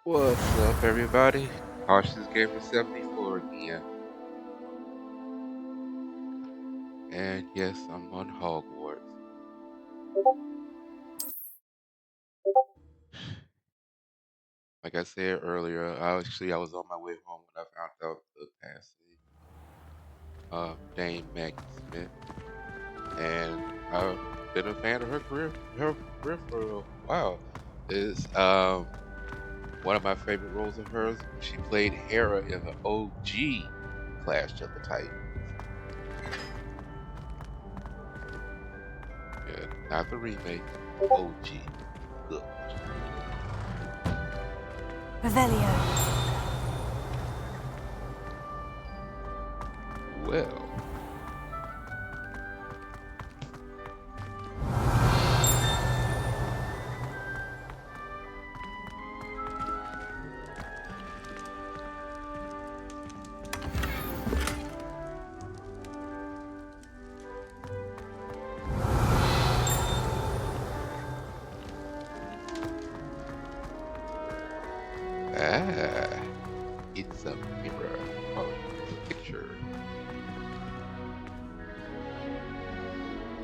What's up, everybody? Cautious Gamer 74 again. And yes, I'm on Hogwarts. Like I said earlier, I was on my way home when I found out the passing of Dame Maggie Smith. And I've been a fan of her career for a while. Is one of my favorite roles of hers. She played Hera in the OG Clash of the Titans. Yeah, not the remake, OG. Good. Revelio. Well, ah, it's a mirror. Oh, picture.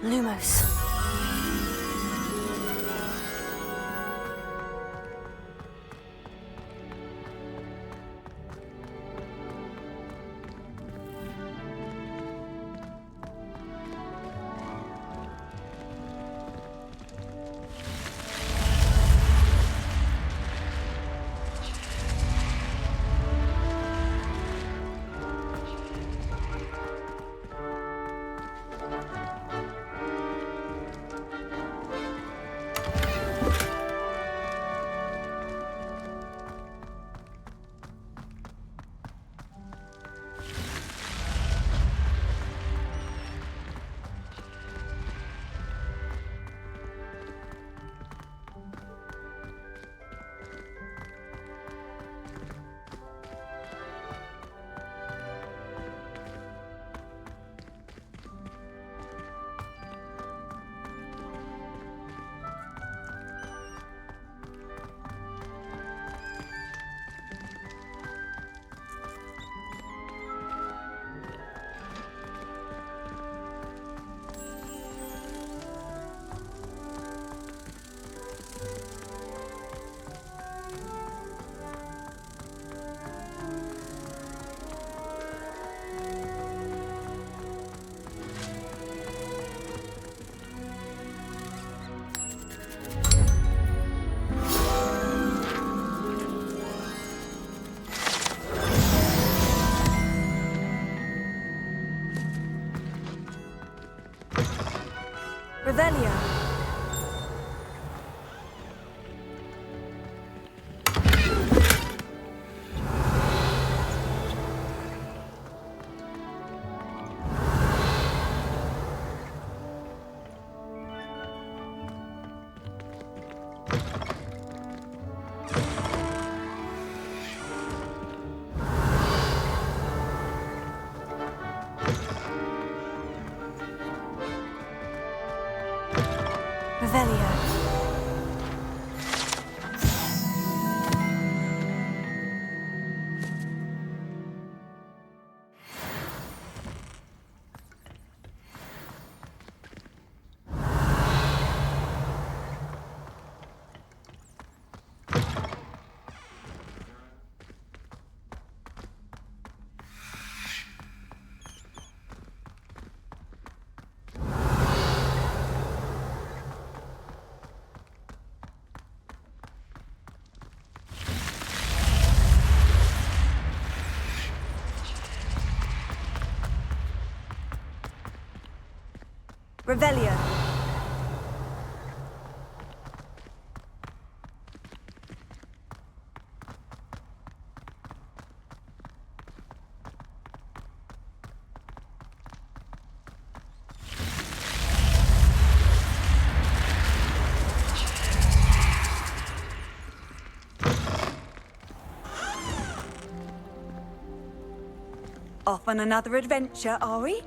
Lumos. Revelio. Revelio. Revelio. Off on another adventure, are we?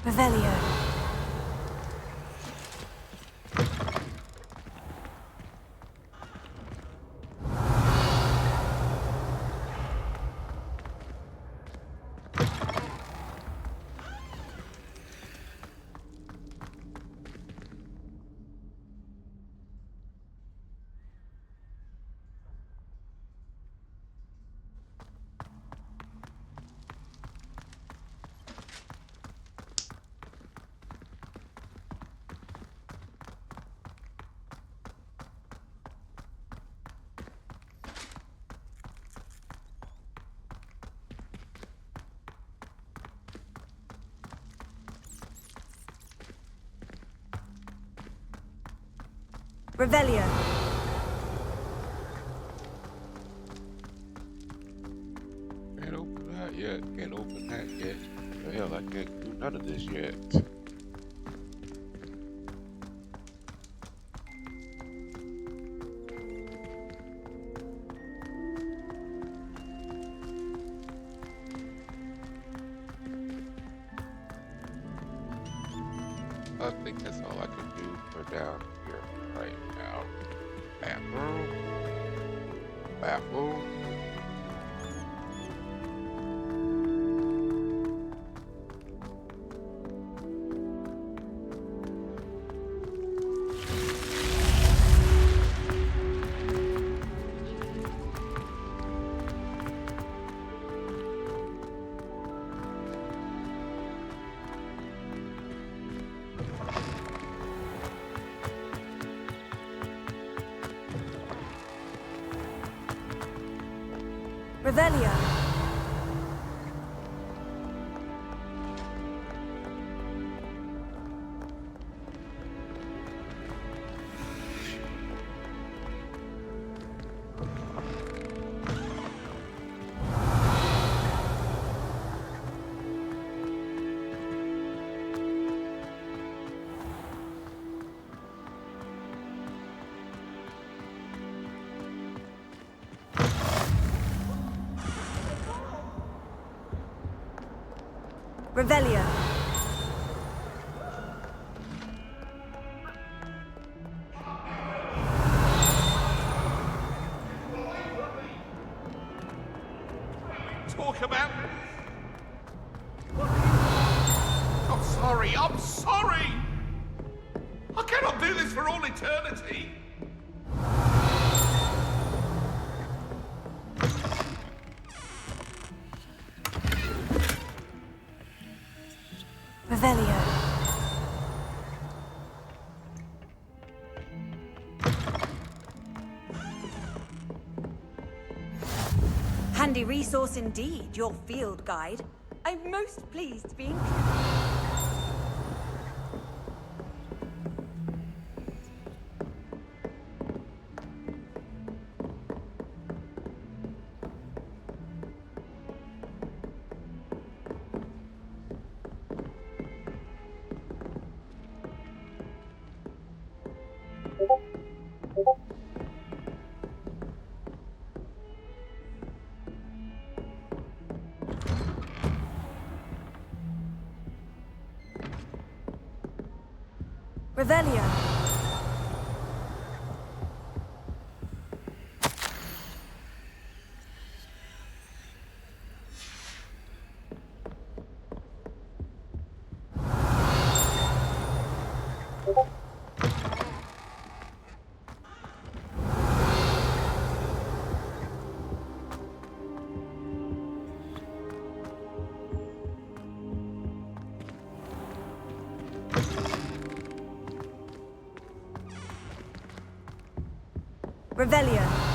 Revelio. Revelio. Can't open that yet. Can't open that yet. Hell, I can't do none of this yet. I think that's all I can do for down here right now. Bathroom. Bathroom. Revelio. Revelio. Talk about... I'm sorry, I'm sorry! I cannot do this for all eternity! Revelio. Handy resource indeed, your field guide. I'm most pleased to be included. Revelio. Revelio.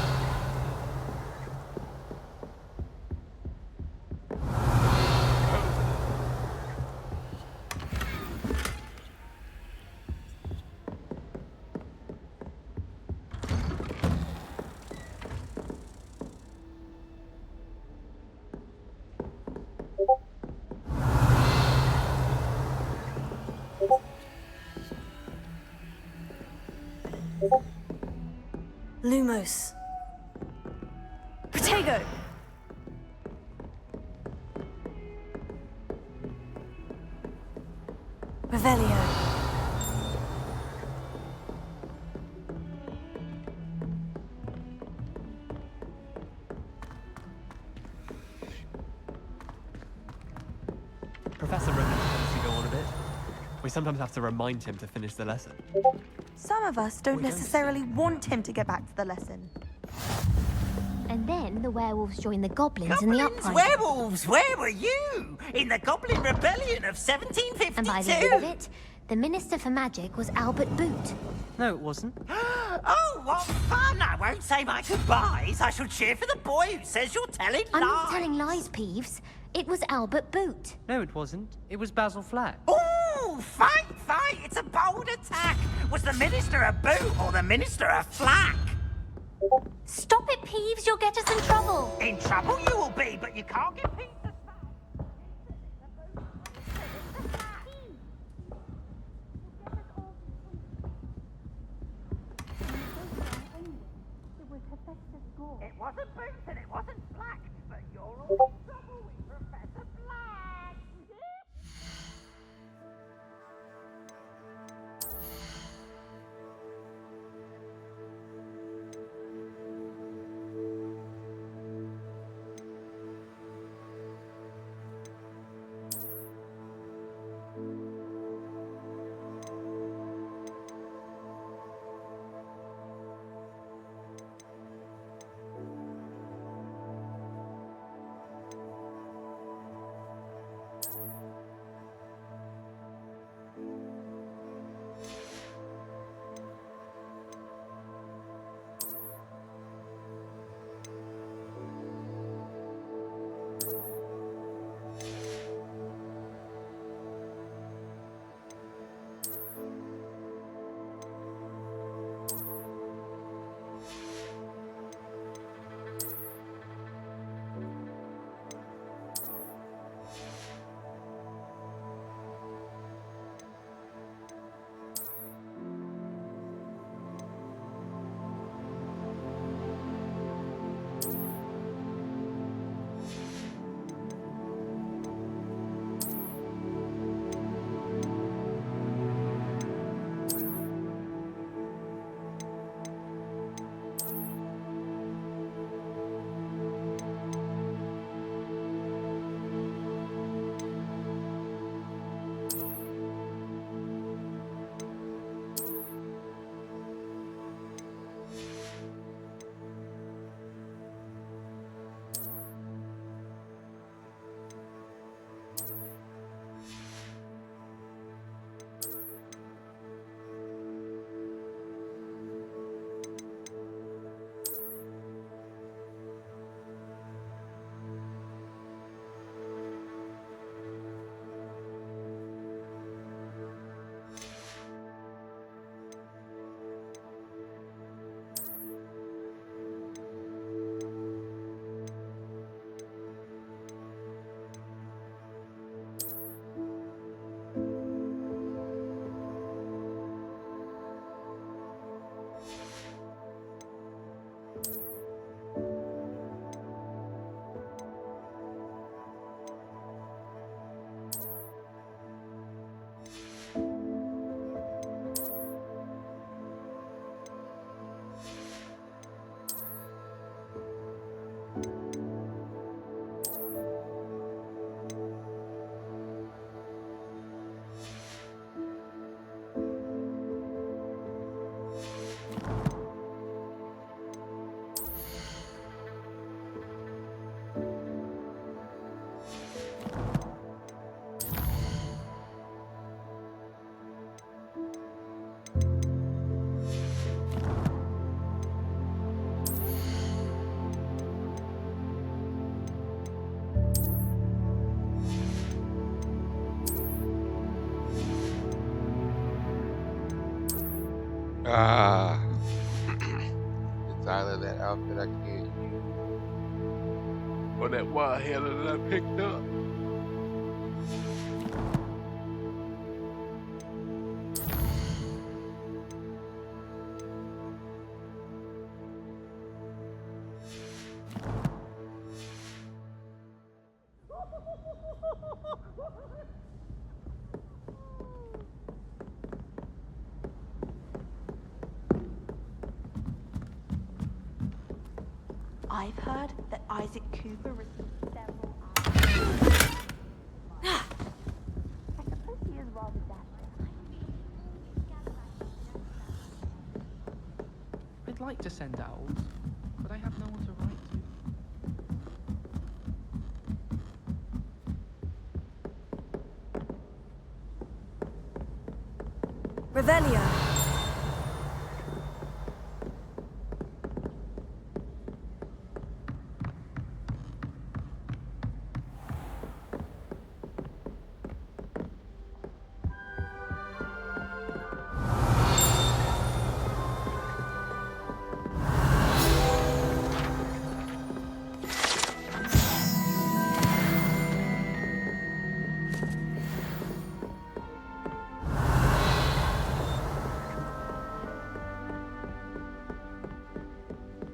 Lumos. Protego! Revelio. Professor Roman tends to go on a bit. We sometimes have to remind him to finish the lesson. Some of us don't We don't necessarily want him to get back to the lesson. And then the werewolves join the goblins in the Goblins, uprising. werewolves, where were you? In the Goblin Rebellion of 1752? And by the end of it, the Minister for Magic was Albert Boot. No, it wasn't. Oh, what fun! I won't say my goodbyes. I shall cheer for the boy who says you're telling I'm lies. not telling lies, Peeves. It was Albert Boot. No, it wasn't. It was Basil Flack. Ooh, fight, fight! It's a bold attack. Was the Minister a boot or the Minister a flack? Stop it, Peeves. You'll get us in trouble. In trouble you will be, but you can't get Pete to It wasn't Boots and it wasn't Black, but you're all in trouble with Professor Black. Ah, it's either that outfit I can't use or that wild header that I picked up. I've heard that Isaac Cooper received several I suppose he is rather desperate. I'd like to send out, but I have no one to write to. Revelio.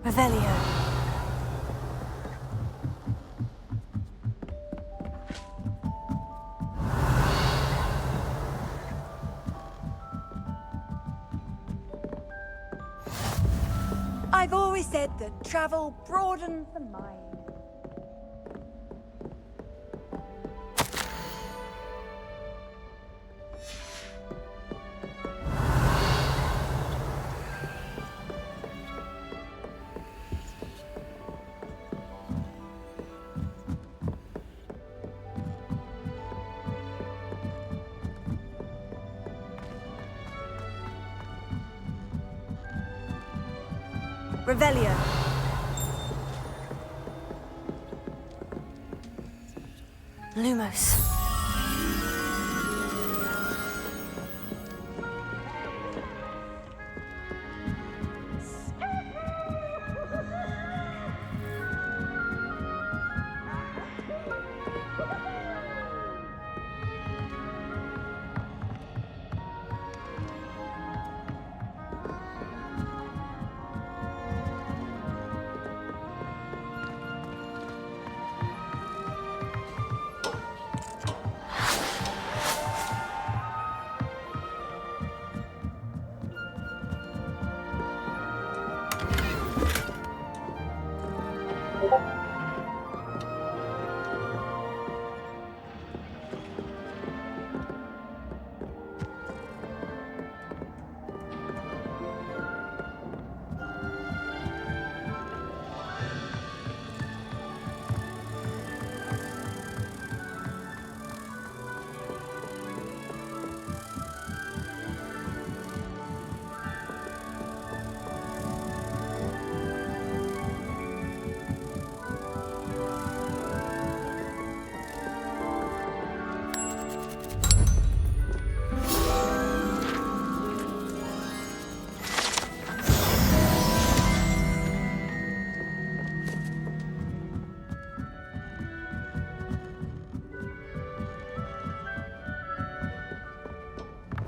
Revelio. I've always said that travel broadens the mind. Revelio. Lumos.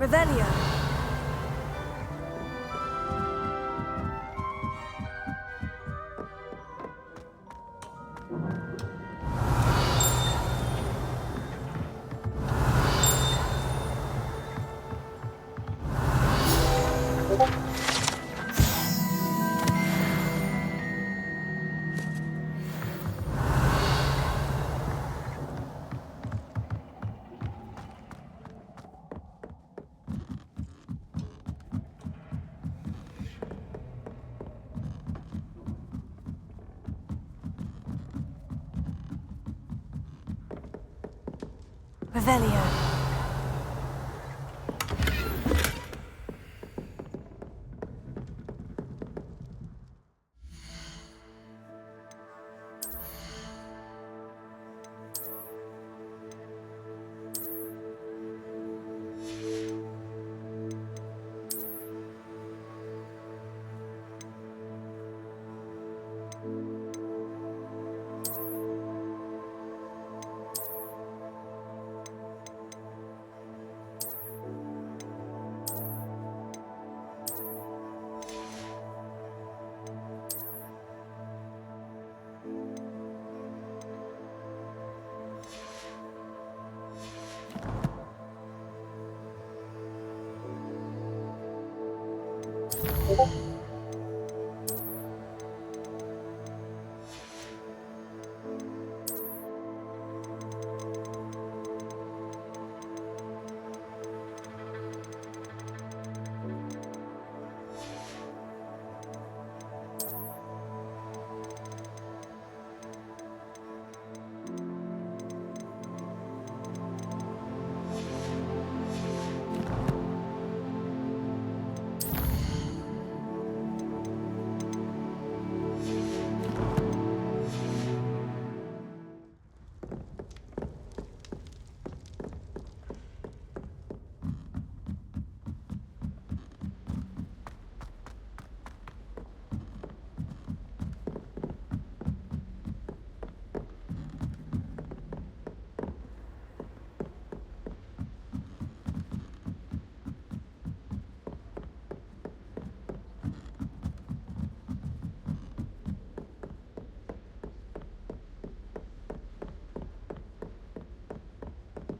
Revelio. Revelio.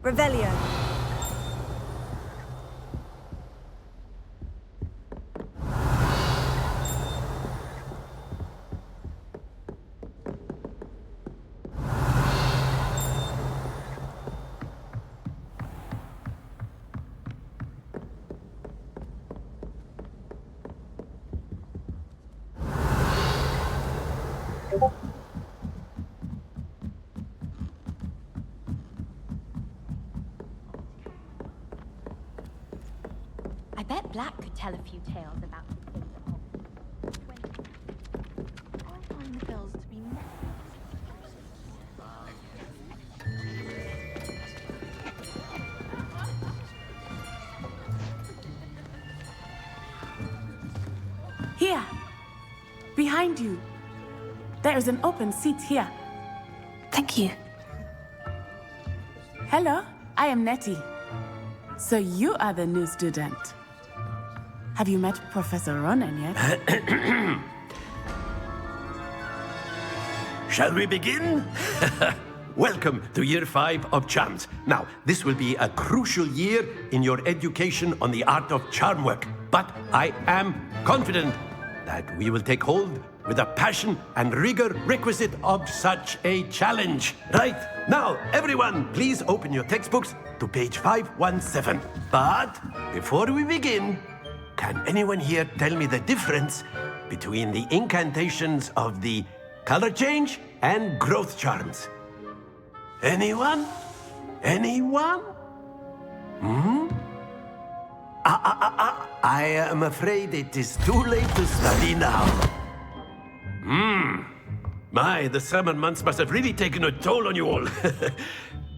Revelio. I bet Black could tell a few tales about the kids at Hogwarts. I find the girls to be messy. Here, behind you. There is an open seat here. Thank you. Hello, I am Nettie. So you are the new student. Have you met Professor Ronan yet? Shall we begin? Welcome to Year 5 of Charms. Now, this will be a crucial year in your education on the art of charm work. But I am confident that we will take hold with the passion and rigor requisite of such a challenge. Right, now, everyone, please open your textbooks to page 517. But before we begin, can anyone here tell me the difference between the incantations of the color change and growth charms? Anyone? Anyone? I am afraid it is too late to study now. My, the summer months must have really taken a toll on you all.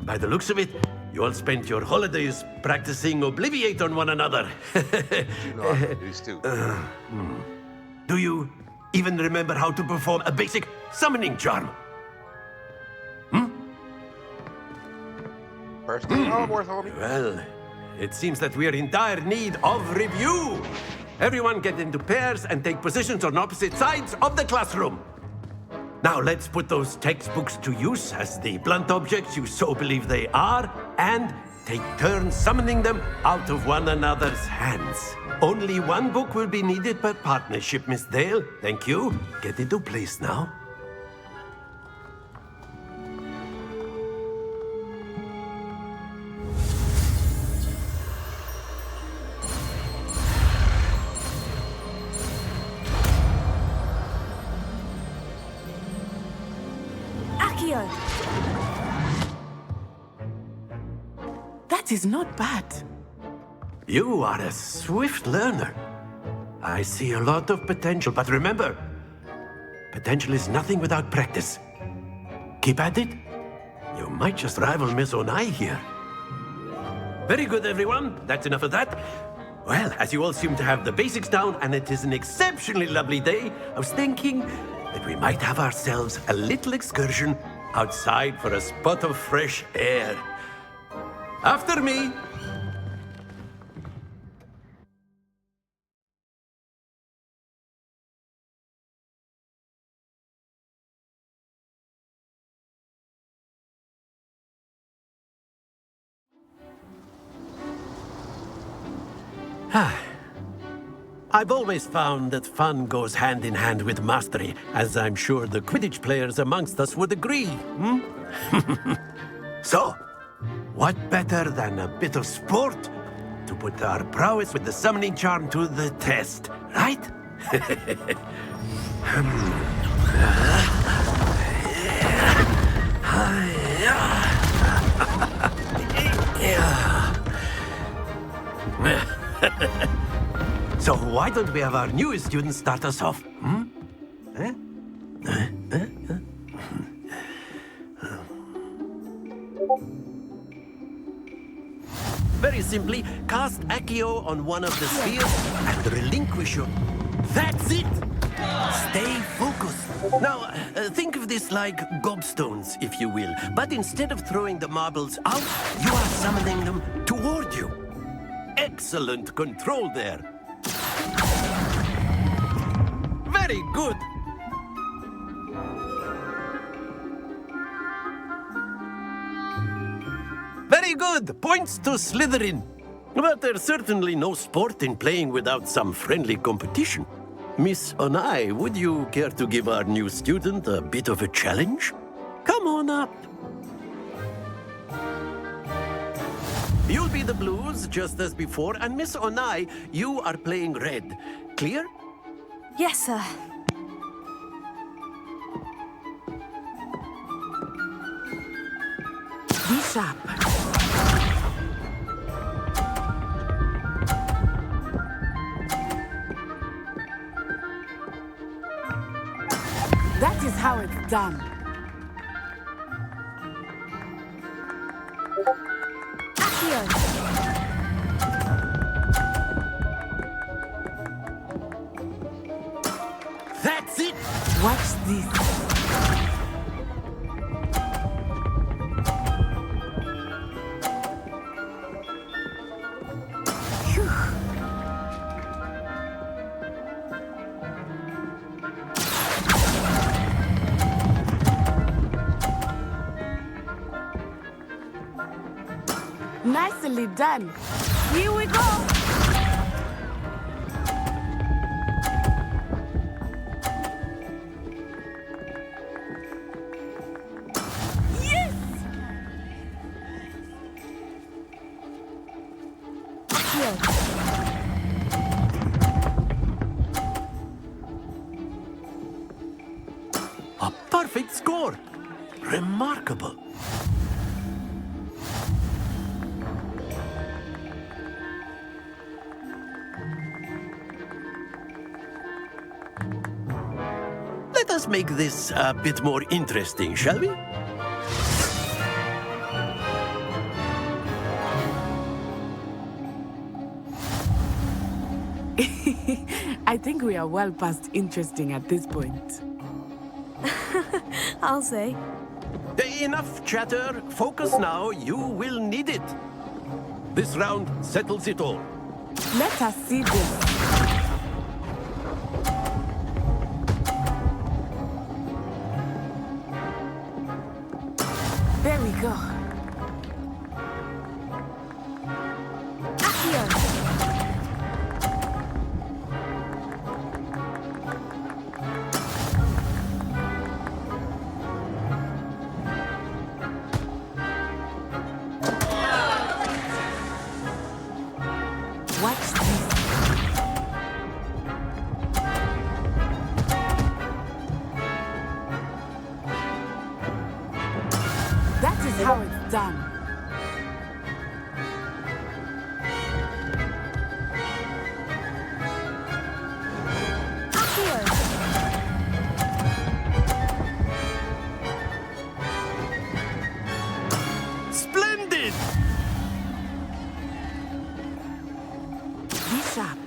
By the looks of it, you all spent your holidays practicing Obliviate on one another. You know, I used to. Do you even remember how to perform a basic summoning charm? First day Hogwarts, homie. Well, it seems that we are in dire need of review. Everyone get into pairs and take positions on opposite sides of the classroom. Now let's put those textbooks to use as the blunt objects you so believe they are, and take turns summoning them out of one another's hands. Only one book will be needed per partnership, Miss Dale. Thank you. Get into place now. Accio! That is not bad. You are a swift learner. I see a lot of potential, but remember, potential is nothing without practice. Keep at it. You might just rival Miss Onai here. Very good, everyone. That's enough of that. Well, as you all seem to have the basics down, and it is an exceptionally lovely day, I was thinking that we might have ourselves a little excursion outside for a spot of fresh air. After me. I've always found that fun goes hand in hand with mastery, as I'm sure the Quidditch players amongst us would agree. So, what better than a bit of sport to put our prowess with the summoning charm to the test, right? So why don't we have our newest student start us off? Very simply, cast Accio on one of the spheres and relinquish your... That's it! Stay focused. Now, think of this like gobstones, if you will. But instead of throwing the marbles out, you are summoning them toward you. Excellent control there. Very good. Very Very good. Points to Slytherin. But there's certainly no sport in playing without some friendly competition. Miss Onai, would you care to give our new student a bit of a challenge? Come on up. You'll be the blues, just as before, and Miss Onai, you are playing red. Clear? Yes, sir. Be sharp. That is how it's done. That's it! Watch this. Phew. Nicely done. Here we go. Yes! A perfect score. Remarkable. Let us make this a bit more interesting, shall we? I think we are well past interesting at this point. I'll say. Enough chatter. Focus now. You will need it. This round settles it all. Let us see this. There we go. Watch this. That is how it's done. Splendid! Be sharp.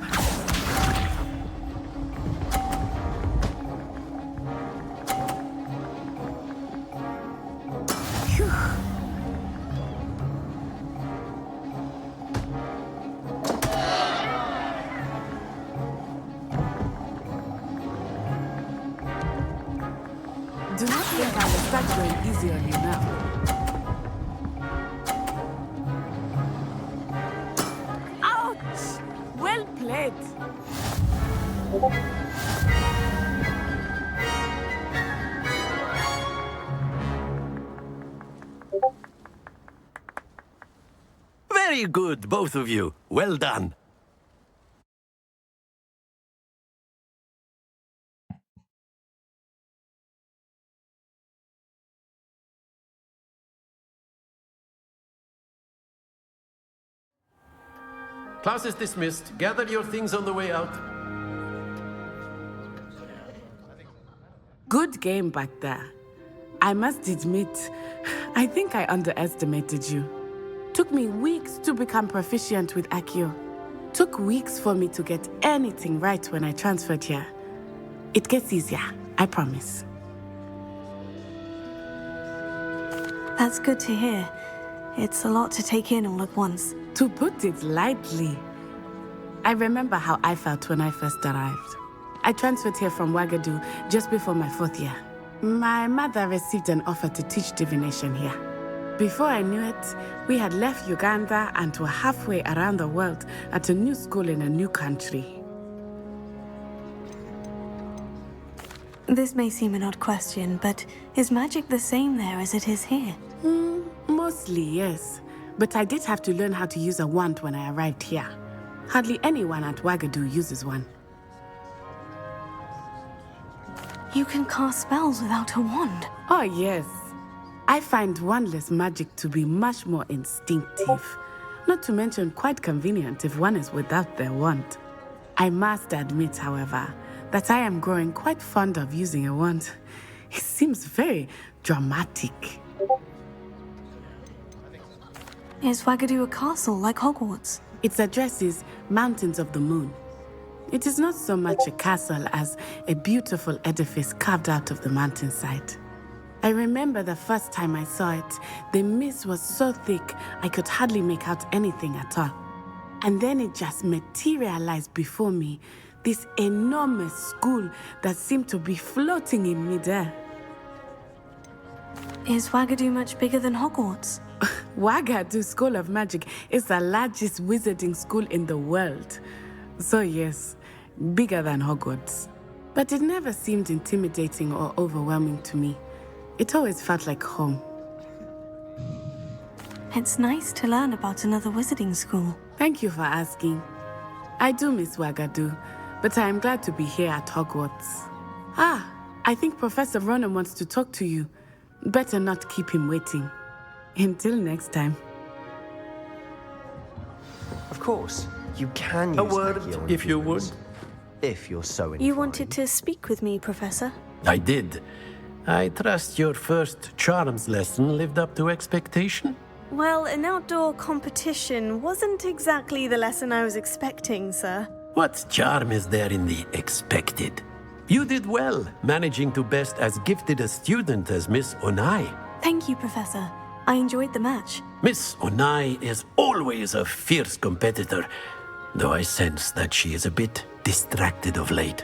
Phew. Do not think I will start going easy on you now. Ouch! Well played. Very good, both of you. Well done. Class is dismissed. Gather your things on the way out. Good game back there. I must admit, I think I underestimated you. Took me weeks to become proficient with Accio. Took weeks for me to get anything right when I transferred here. It gets easier, I promise. That's good to hear. It's a lot to take in all at once. To put it lightly, I remember how I felt when I first arrived. I transferred here from Wagadu just before my 4th year. My mother received an offer to teach divination here. Before I knew it, we had left Uganda and were halfway around the world at a new school in a new country. This may seem an odd question, but is magic the same there as it is here? Mostly, yes. But I did have to learn how to use a wand when I arrived here. Hardly anyone at Wagadu uses one. You can cast spells without a wand? Oh, yes. I find wandless magic to be much more instinctive. Not to mention quite convenient if one is without their wand. I must admit, however, that I am growing quite fond of using a wand. It seems very dramatic. Is Wagadu a castle like Hogwarts? Its address is Mountains of the Moon. It is not so much a castle as a beautiful edifice carved out of the mountainside. I remember the first time I saw it, the mist was so thick I could hardly make out anything at all. And then it just materialized before me, this enormous school that seemed to be floating in midair. Is Wagadu much bigger than Hogwarts? Wagadu School of Magic is the largest wizarding school in the world. So yes, bigger than Hogwarts. But it never seemed intimidating or overwhelming to me. It always felt like home. It's nice to learn about another wizarding school. Thank you for asking. I do miss Wagadu, but I am glad to be here at Hogwarts. I think Professor Ronan wants to talk to you. Better not keep him waiting. Until next time. Of course, you can use A word, Maggie on if you humans, would. if you're so inclined. You wanted to speak with me, Professor? I did. I trust your first charms lesson lived up to expectation? Well, an outdoor competition wasn't exactly the lesson I was expecting, sir. What charm is there in the expected? You did well, managing to best as gifted a student as Miss Onai. Thank you, Professor. I enjoyed the match. Miss Onai is always a fierce competitor, though I sense that she is a bit distracted of late.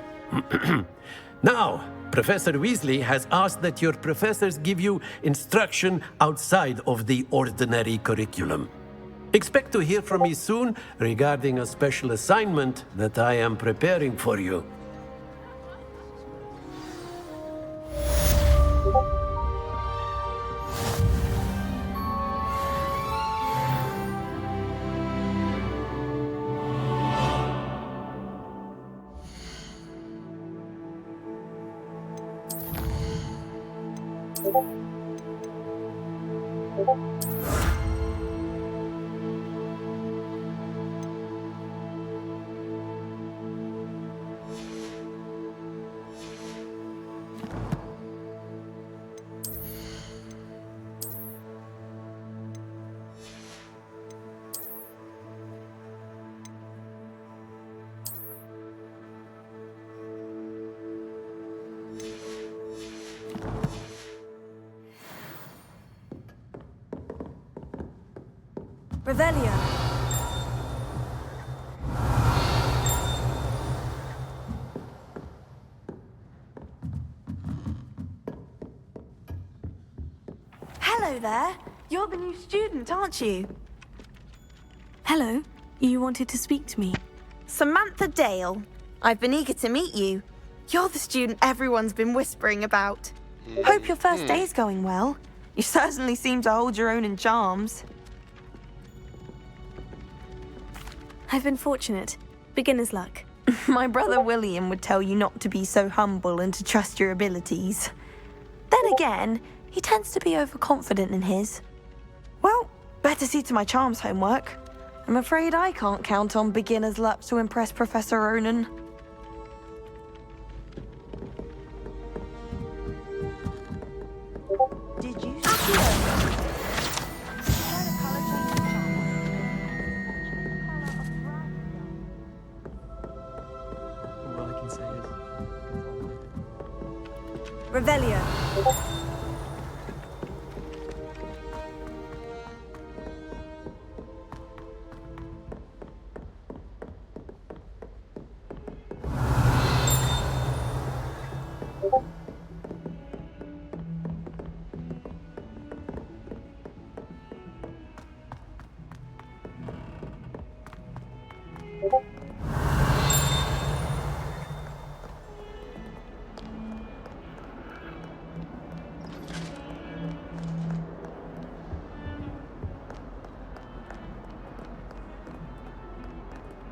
Now, Professor Weasley has asked that your professors give you instruction outside of the ordinary curriculum. Expect to hear from me soon regarding a special assignment that I am preparing for you. Revelio. Hello there. You're the new student, aren't you? Hello. You wanted to speak to me? Samantha Dale. I've been eager to meet you. You're the student everyone's been whispering about. Hope your first day's going well. You certainly seem to hold your own in charms. I've been fortunate. Beginner's luck. My brother William would tell you not to be so humble and to trust your abilities. Then again, he tends to be overconfident in his. Well, better see to my charms homework. I'm afraid I can't count on beginner's luck to impress Professor Ronan. Did you see All I can say is... Revelio.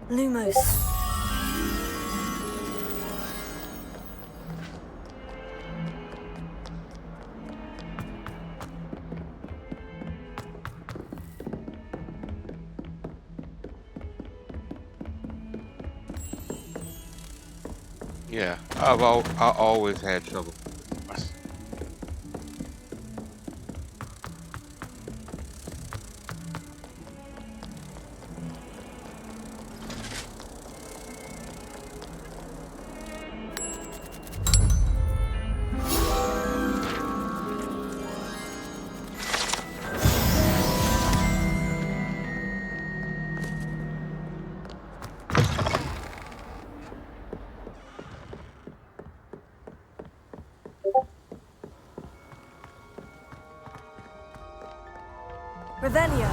Lumos. Yeah, I always had trouble with the Lumos. Revelio.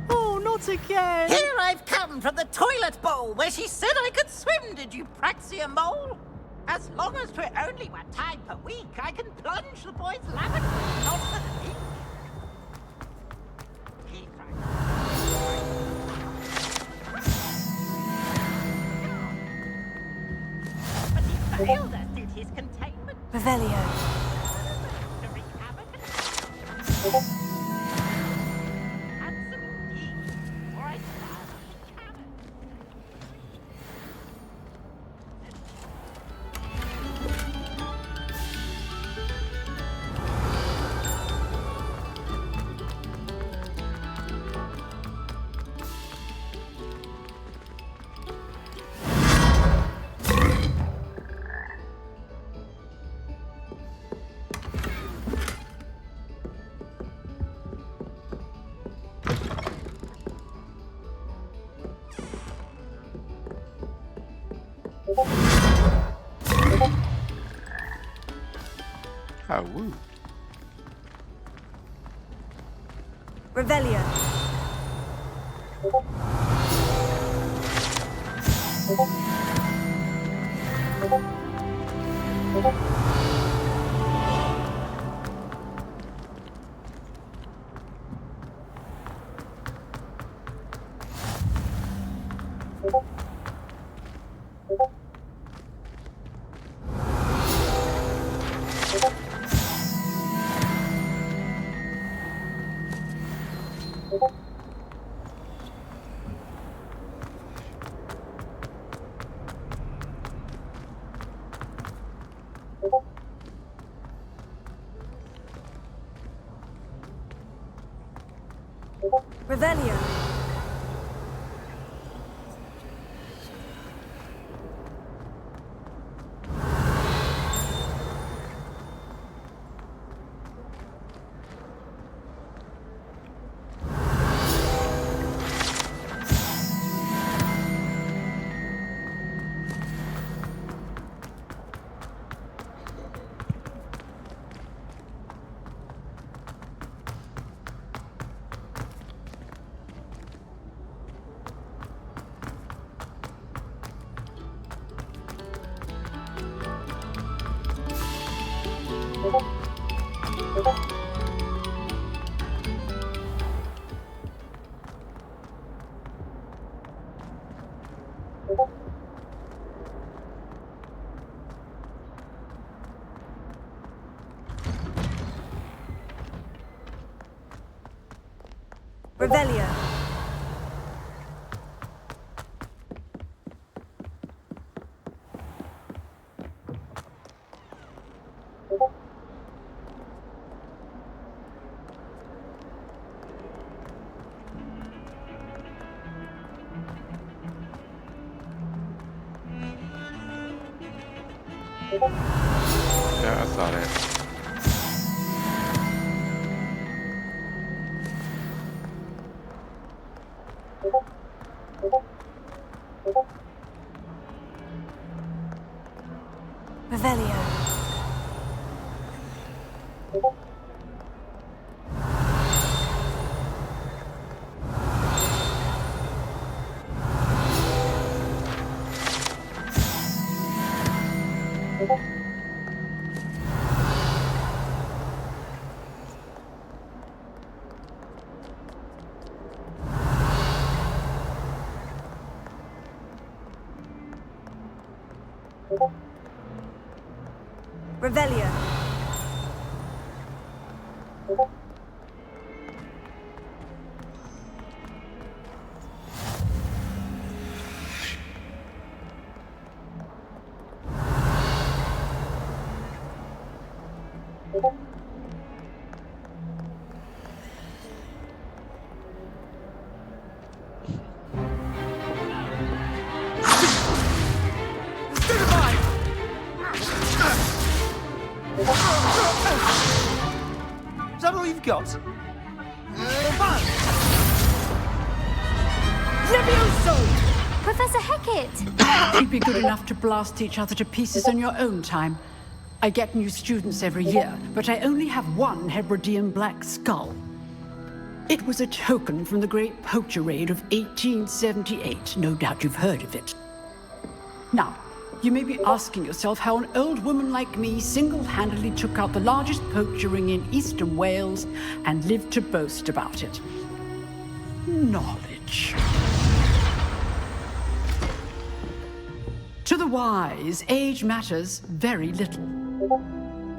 Oh, not again! Here I've come from the toilet bowl where she said I could swim, did you praxia mole? As long as 'twere only 1 time per week, I can plunge the boy's lavatory, not the leak. He But he failed us, did his containment. Revelio. Ah, woo. Revelio. Revelio. Revelio. Yeah, I saw that. Revelio. Revelio. Is that all you've got? Professor Hecat! You'd be good enough to blast each other to pieces on your own time. I get new students every year, but I only have one Hebridean black skull. It was a token from the Great Poacher Raid of 1878. No doubt you've heard of it. Now, you may be asking yourself how an old woman like me single-handedly took out the largest poacher ring in eastern Wales and lived to boast about it. Knowledge. To the wise, age matters very little.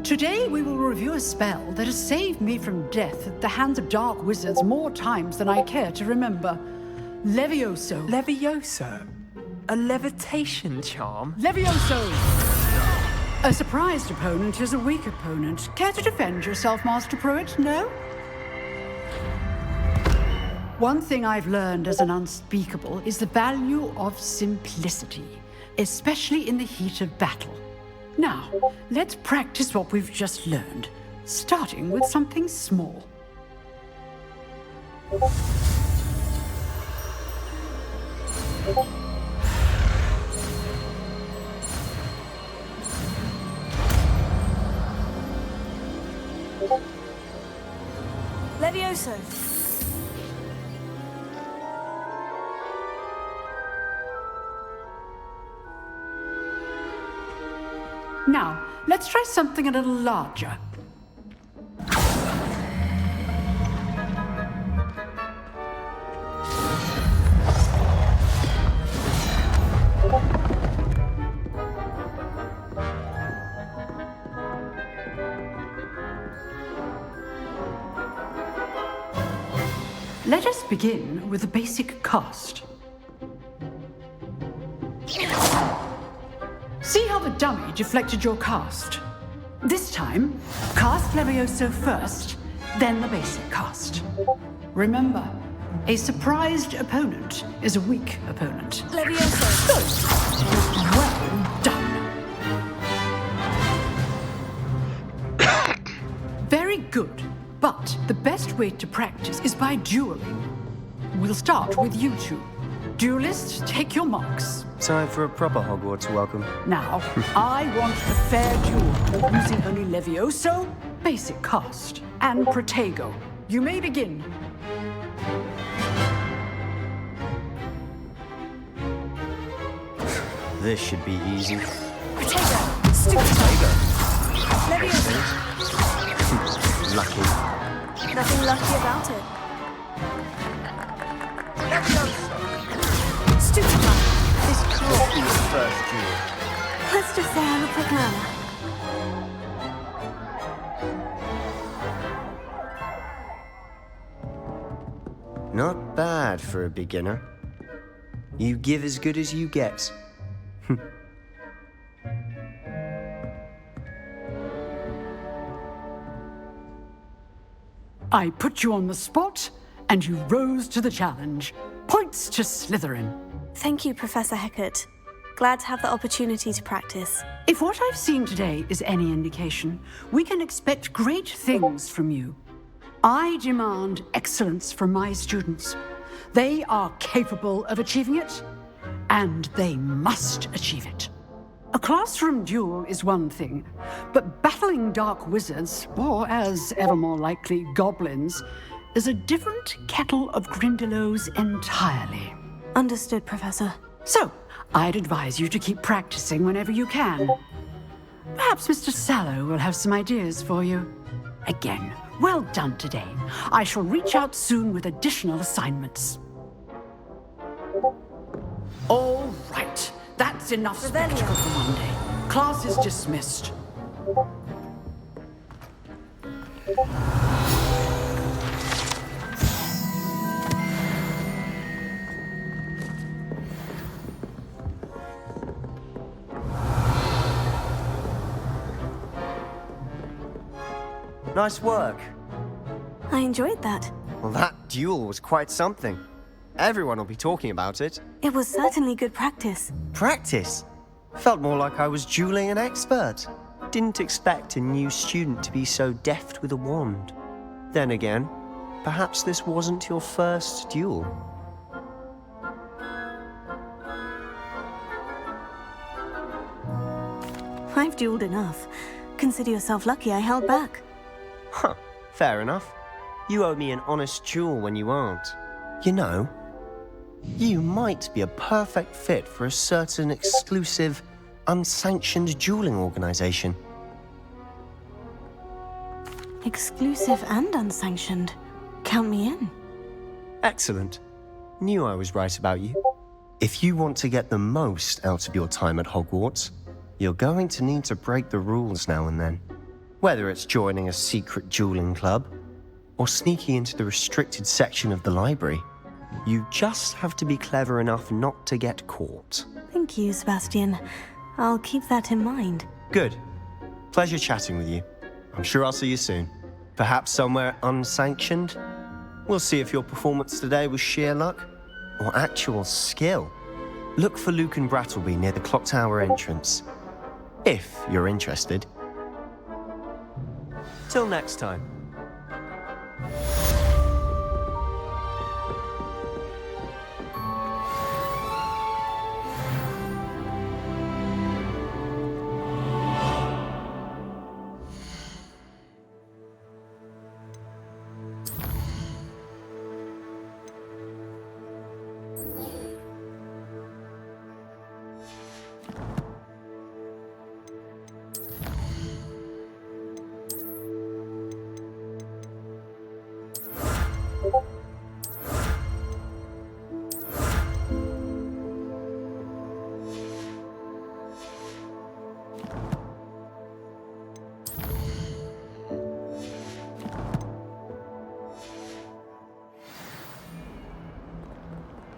Today we will review a spell that has saved me from death at the hands of dark wizards more times than I care to remember. Levioso. Levioso? A levitation charm? Levioso! A surprised opponent is a weak opponent. Care to defend yourself, Master Pruitt? No? One thing I've learned as an unspeakable is the value of simplicity, especially in the heat of battle. Now, let's practice what we've just learned, starting with something small. Levioso. Now, let's try something a little larger. Let us begin with the basic cast. See how the dummy deflected your cast? This time, cast Levioso first, then the basic cast. Remember, a surprised opponent is a weak opponent. Levioso. Good. Well done. Very good. But the best way to practice is by dueling. We'll start with you two. Duelists, take your marks. Time for a proper Hogwarts welcome. Now, I want a fair duel, using only Levioso, basic cast, and Protego. You may begin. This should be easy. Protego. Stupid. Levioso. Lucky. Nothing lucky about it. Levioso. Stupid. This can't be the first duel. Let's just say I'm a quick learner. Not bad for a beginner. You give as good as you get. I put you on the spot, and you rose to the challenge. Points to Slytherin. Thank you, Professor Hecat. Glad to have the opportunity to practice. If what I've seen today is any indication, we can expect great things from you. I demand excellence from my students. They are capable of achieving it, and they must achieve it. A classroom duel is one thing, but battling dark wizards, or as ever more likely, goblins, is a different kettle of Grindylows entirely. Understood, Professor. So, I'd advise you to keep practicing whenever you can. Perhaps Mr. Sallow will have some ideas for you. Again, well done today. I shall reach out soon with additional assignments. All right. That's enough spectacle for one day. Class is dismissed. Nice work. I enjoyed that. Well, that duel was quite something. Everyone will be talking about it. It was certainly good practice. Practice? Felt more like I was dueling an expert. Didn't expect a new student to be so deft with a wand. Then again, perhaps this wasn't your first duel. I've dueled enough. Consider yourself lucky I held back. Huh, fair enough. You owe me an honest duel when you aren't. You know, you might be a perfect fit for a certain exclusive, unsanctioned dueling organization. Exclusive and unsanctioned. Count me in. Excellent. Knew I was right about you. If you want to get the most out of your time at Hogwarts, you're going to need to break the rules now and then. Whether it's joining a secret dueling club, or sneaking into the restricted section of the library, you just have to be clever enough not to get caught. Thank you, Sebastian. I'll keep that in mind. Good. Pleasure chatting with you. I'm sure I'll see you soon. Perhaps somewhere unsanctioned? We'll see if your performance today was sheer luck or actual skill. Look for Luke and Brattleby near the clock tower entrance, if you're interested. Till next time.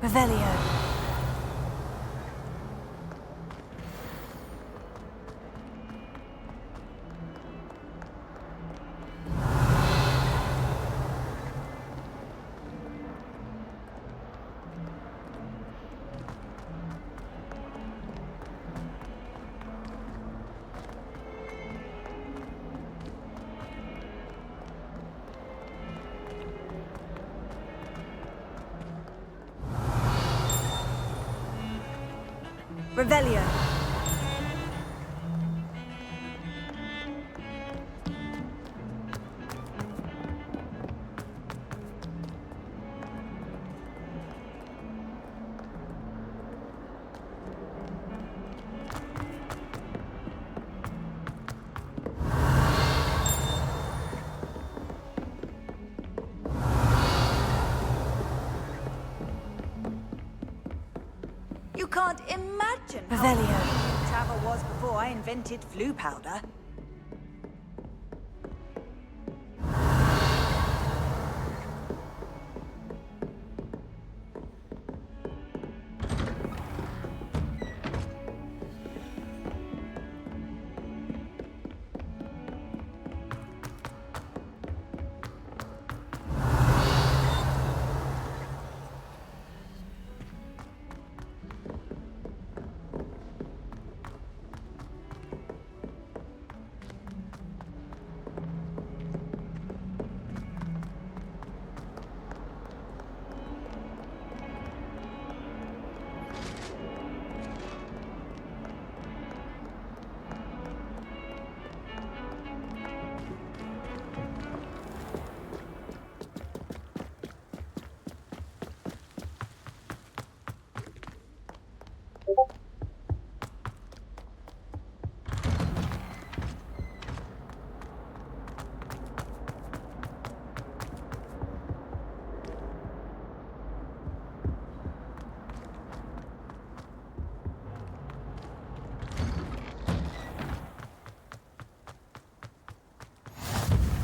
Revelio. Revelio. You can't imagine how convenient travel was before I invented flu powder.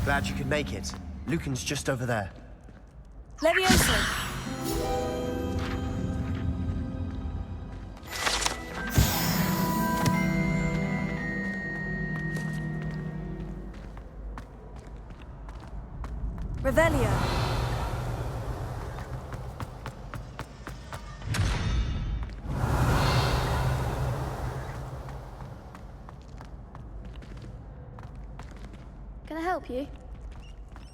Glad you could make it. Lucan's just over there. Levioso! Revelio. Can I help you?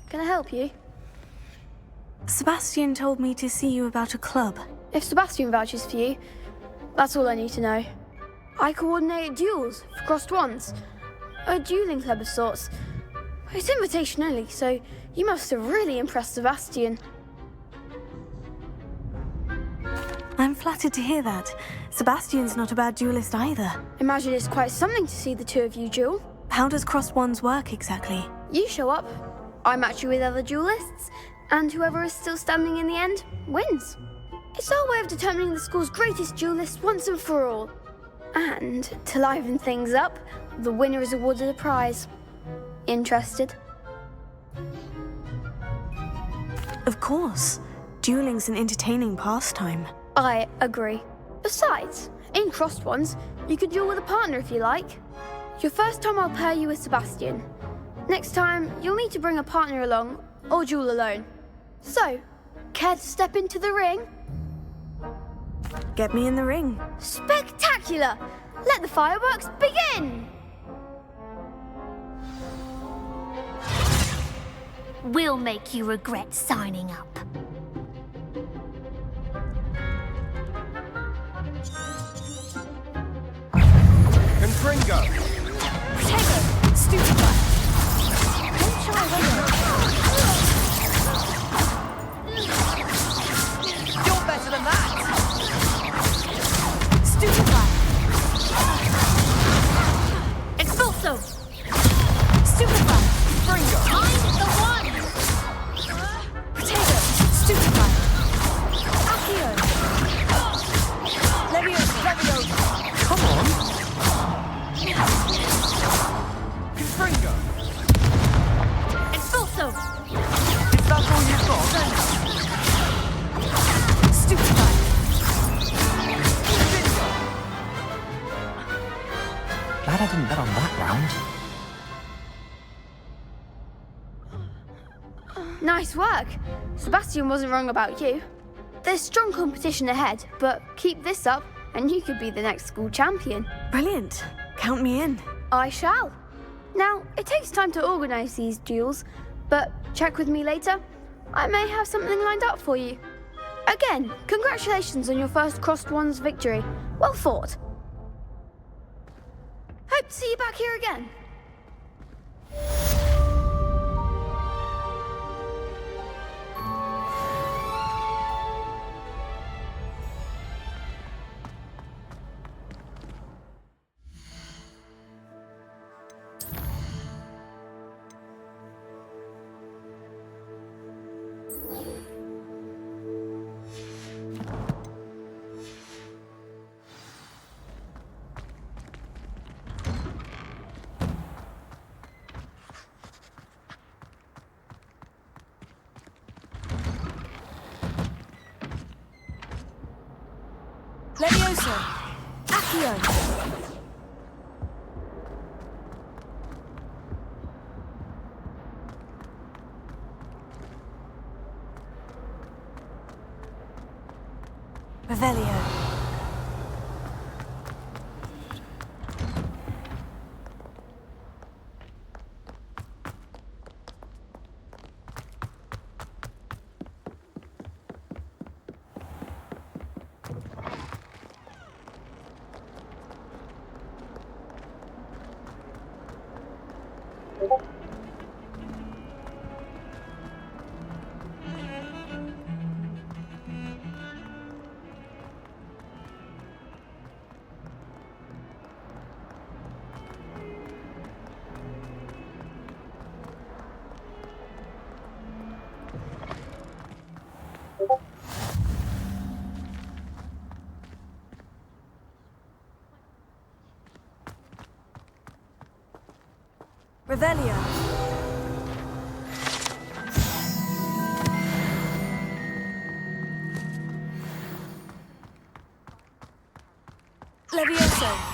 Can I help you? Sebastian told me to see you about a club. If Sebastian vouches for you, that's all I need to know. I coordinate duels for crossed ones. A dueling club of sorts. It's invitation only, so you must have really impressed Sebastian. I'm flattered to hear that. Sebastian's not a bad duelist either. Imagine it's quite something to see the two of you duel. How does crossed ones work exactly? You show up, I match you with other duelists, and whoever is still standing in the end wins. It's our way of determining the school's greatest duelist once and for all. And to liven things up, the winner is awarded a prize. Interested? Of course. Dueling's an entertaining pastime. I agree. Besides, in crossed ones, you could duel with a partner if you like. Your first time I'll pair you with Sebastian. Next time, you'll need to bring a partner along, or duel alone. So, care to step into the ring? Get me in the ring. Spectacular! Let the fireworks begin! We'll make you regret signing up. Confringo! Protego! Stupefy! Don't shy away. You're better than that! Stupefy! Expulso! Stupefy! Fringo! Find the one! Protego! Stupefy! Accio! Levioso! Come on! Confringo! Expulso! Is that all you've got? Stupefy! Glad I didn't bet on that round. Nice work. Sebastian wasn't wrong about you. There's strong competition ahead, but keep this up and you could be the next school champion. Brilliant. Count me in. I shall. Now, it takes time to organise these duels, but check with me later. I may have something lined up for you. Again, congratulations on your first crossed ones victory. Well fought. Hope to see you back here again. Levioso! Accio! Revelio. Revelio. Levioso.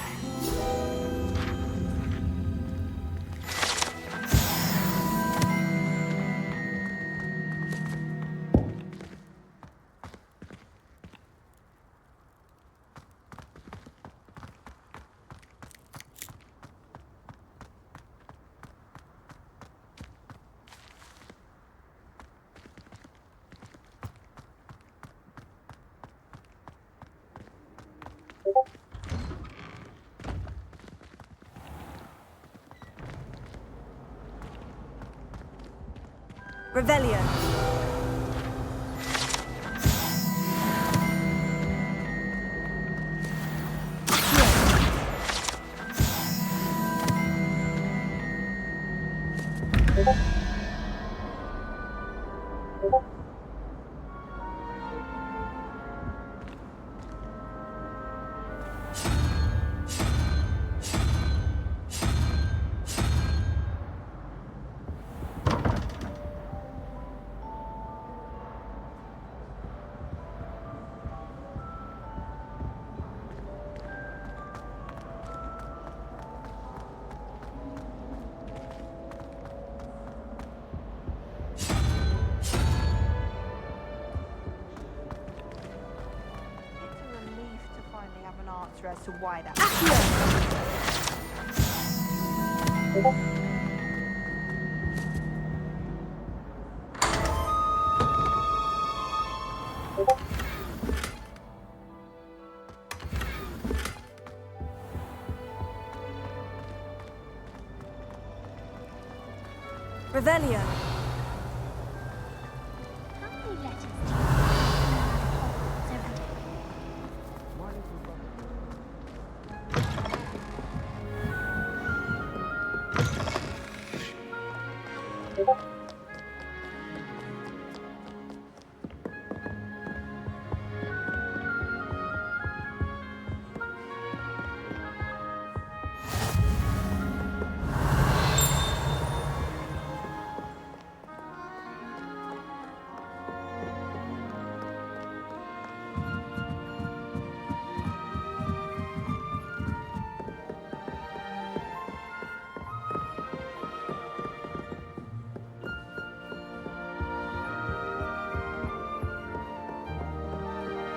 Revelio. As to why that. Revelio.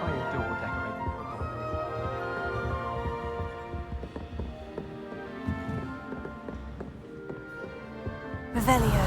I adore decorating for holidays. Revelio.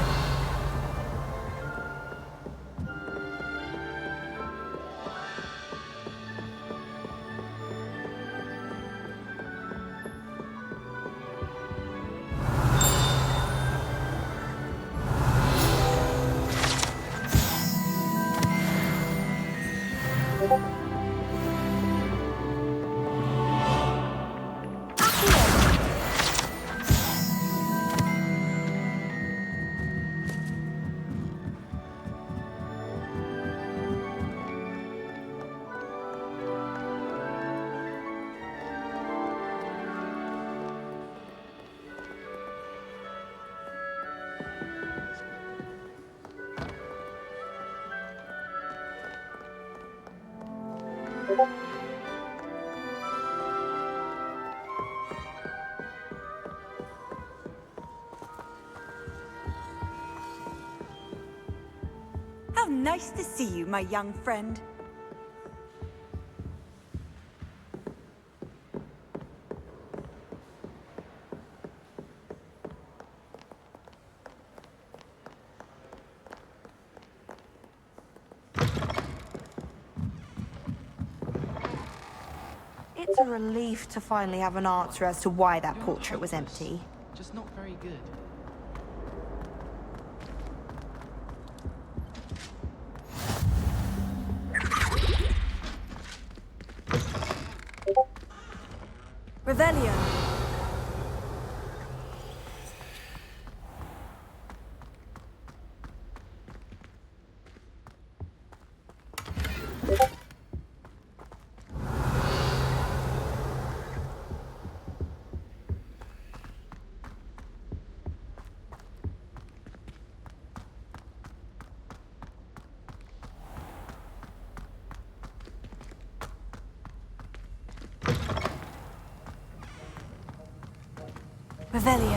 How nice to see you, my young friend. It's a relief to finally have an answer as to why that portrait was empty. Just not very good. Revelio. Revelio.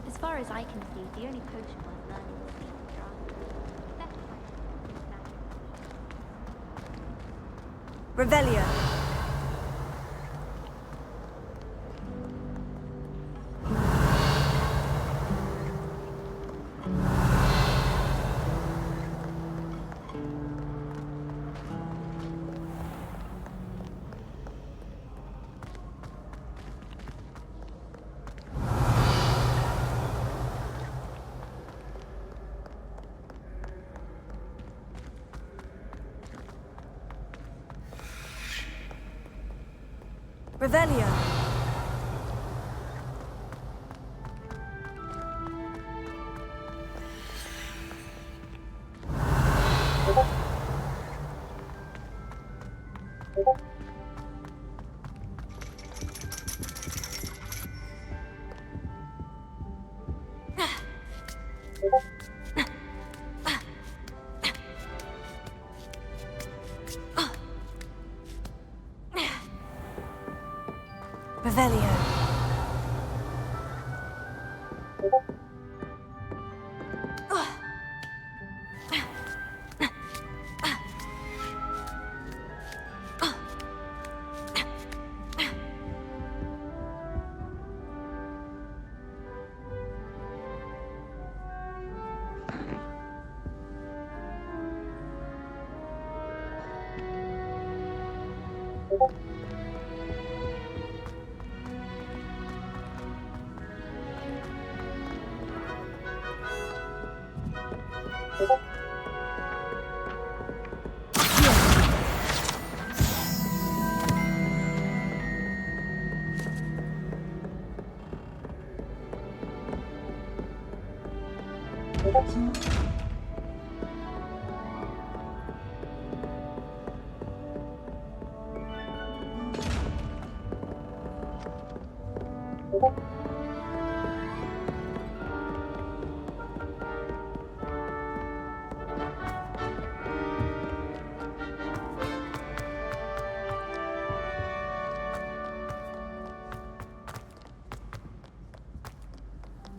As far as I can see, the only potion worth learning is Secret Draft. Revelio. Revelio. Revelio.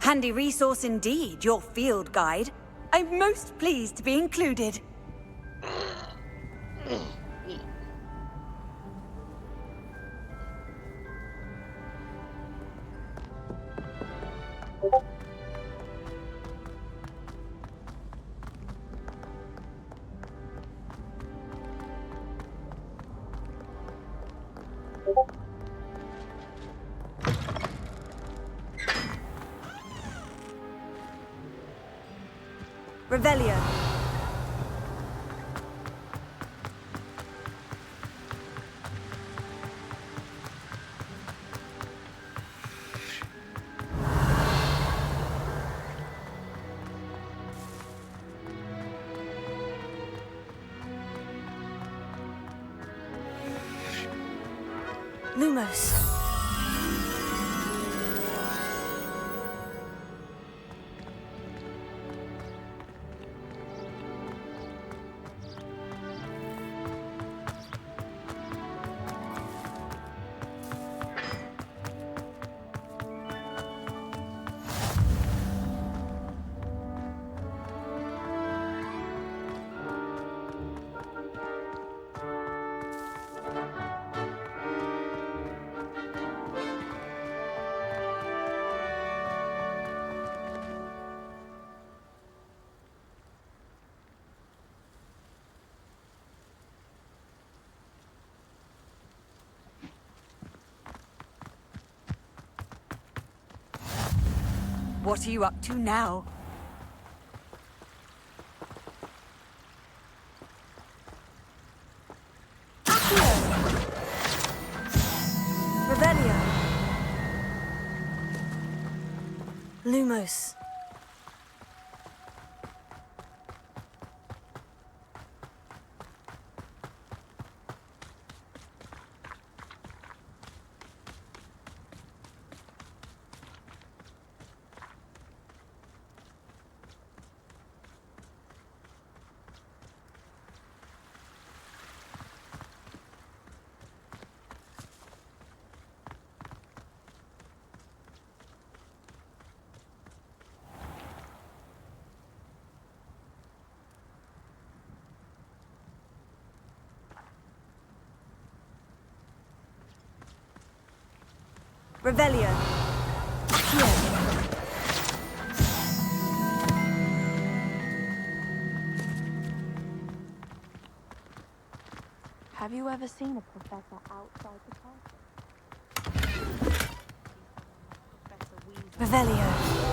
Handy resource indeed, your field guide. I'm most pleased to be included. Revelio. Lumos. What are you up to now? Revelio. Lumos. Revelio. Have you ever seen a professor outside the castle? Revelio.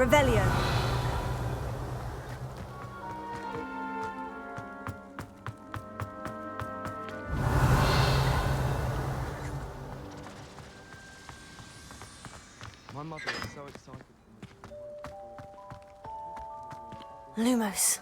Revelio. My mother is so excited for me. Lumos.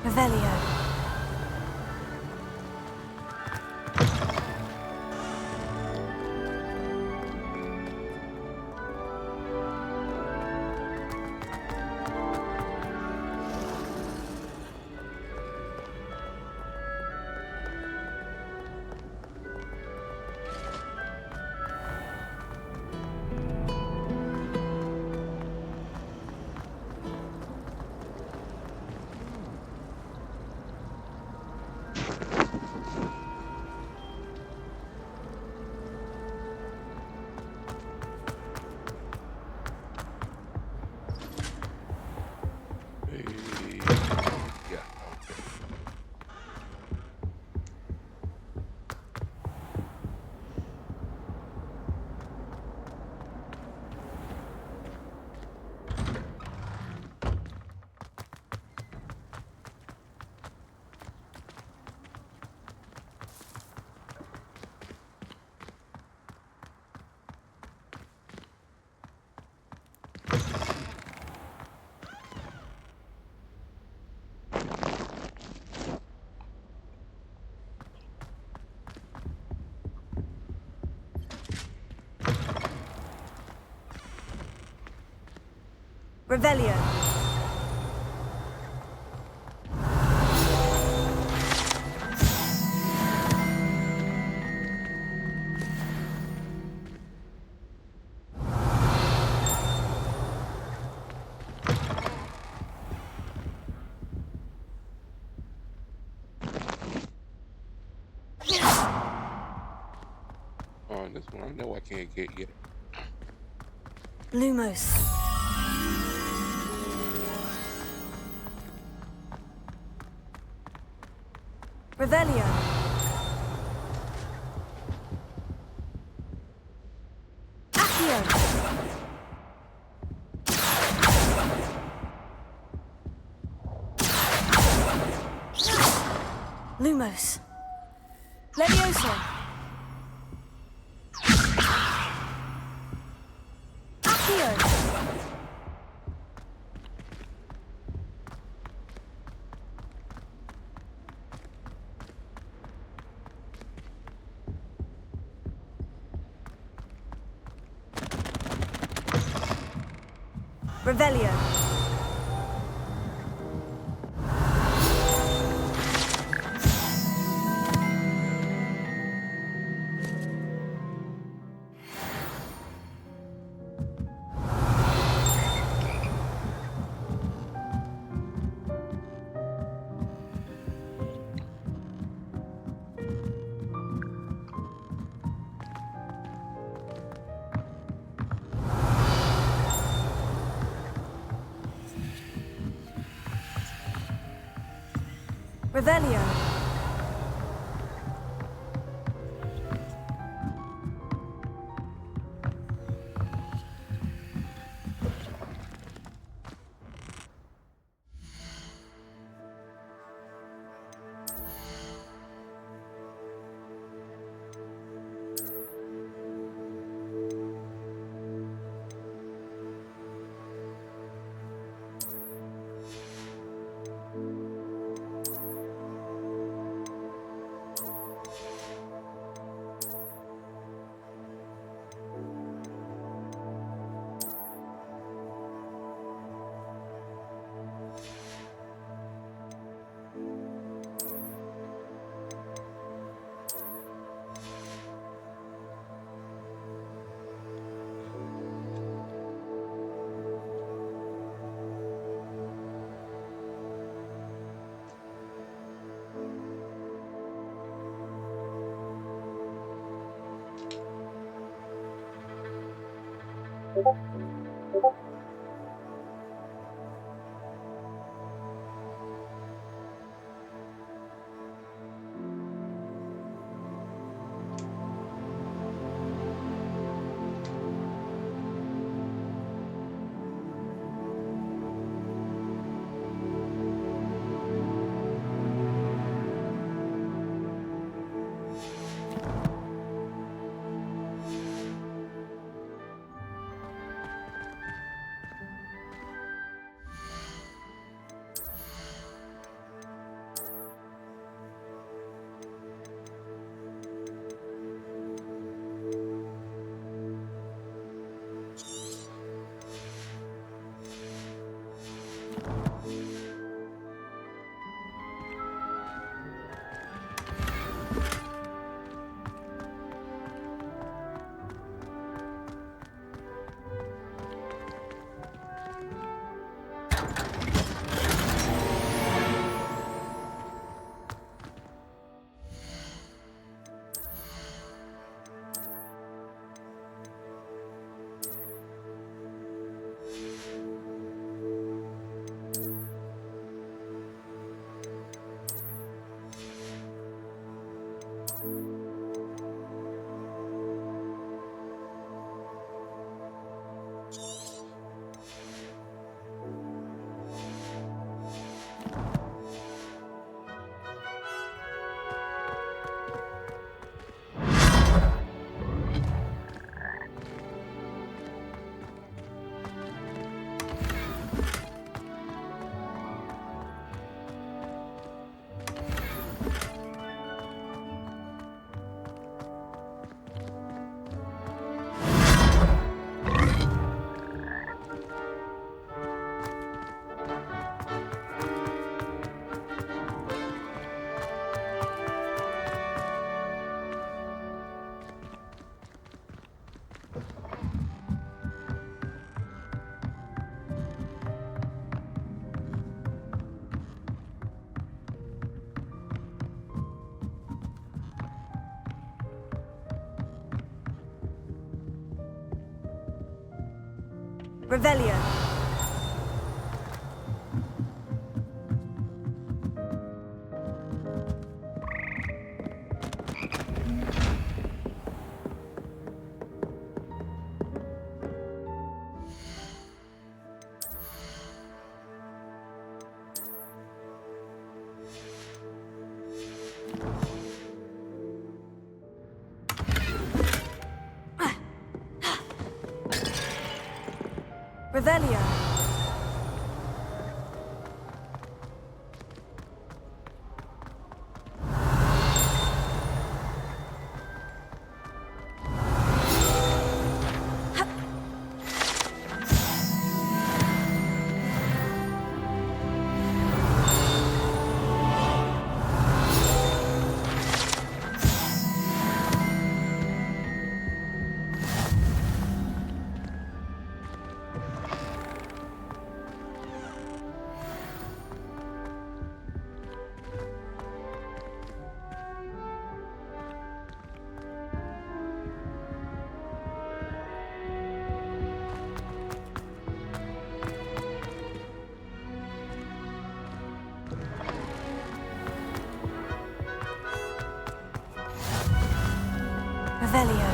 Revelio. Yeah. Revelio. Oh, and this one I know I can't get yet. Lumos. Revelio. Accio. Lumos. Levioso. Accio. Revelio. Revelio. Revelio. Revelio. Revelio.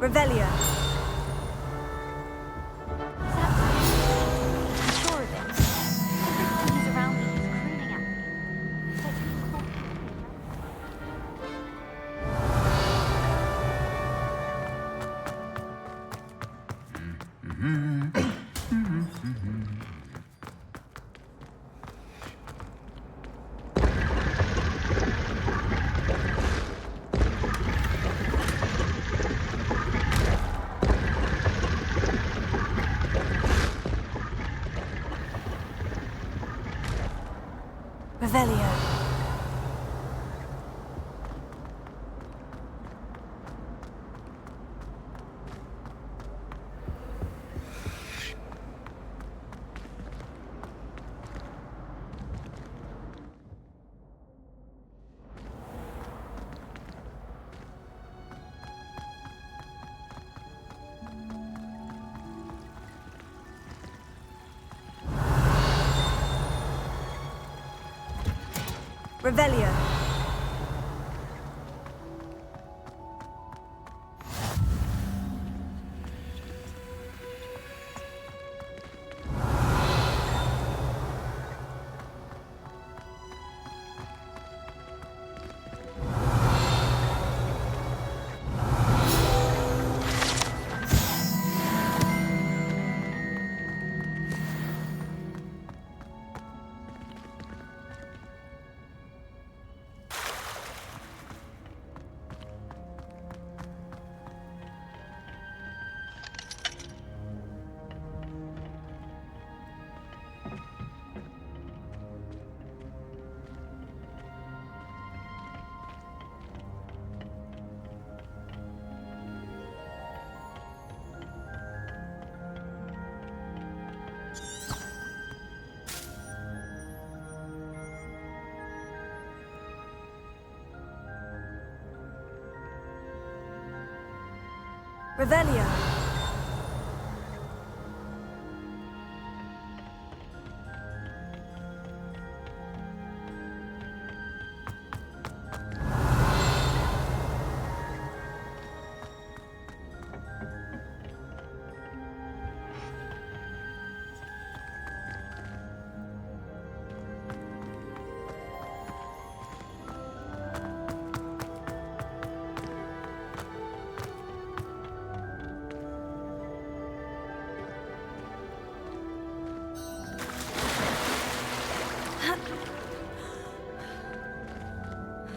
Revelio. I'm sure of it. Every time he's around me, he's crooning at me. It's like he's called Revelio. Revelio. Revelio.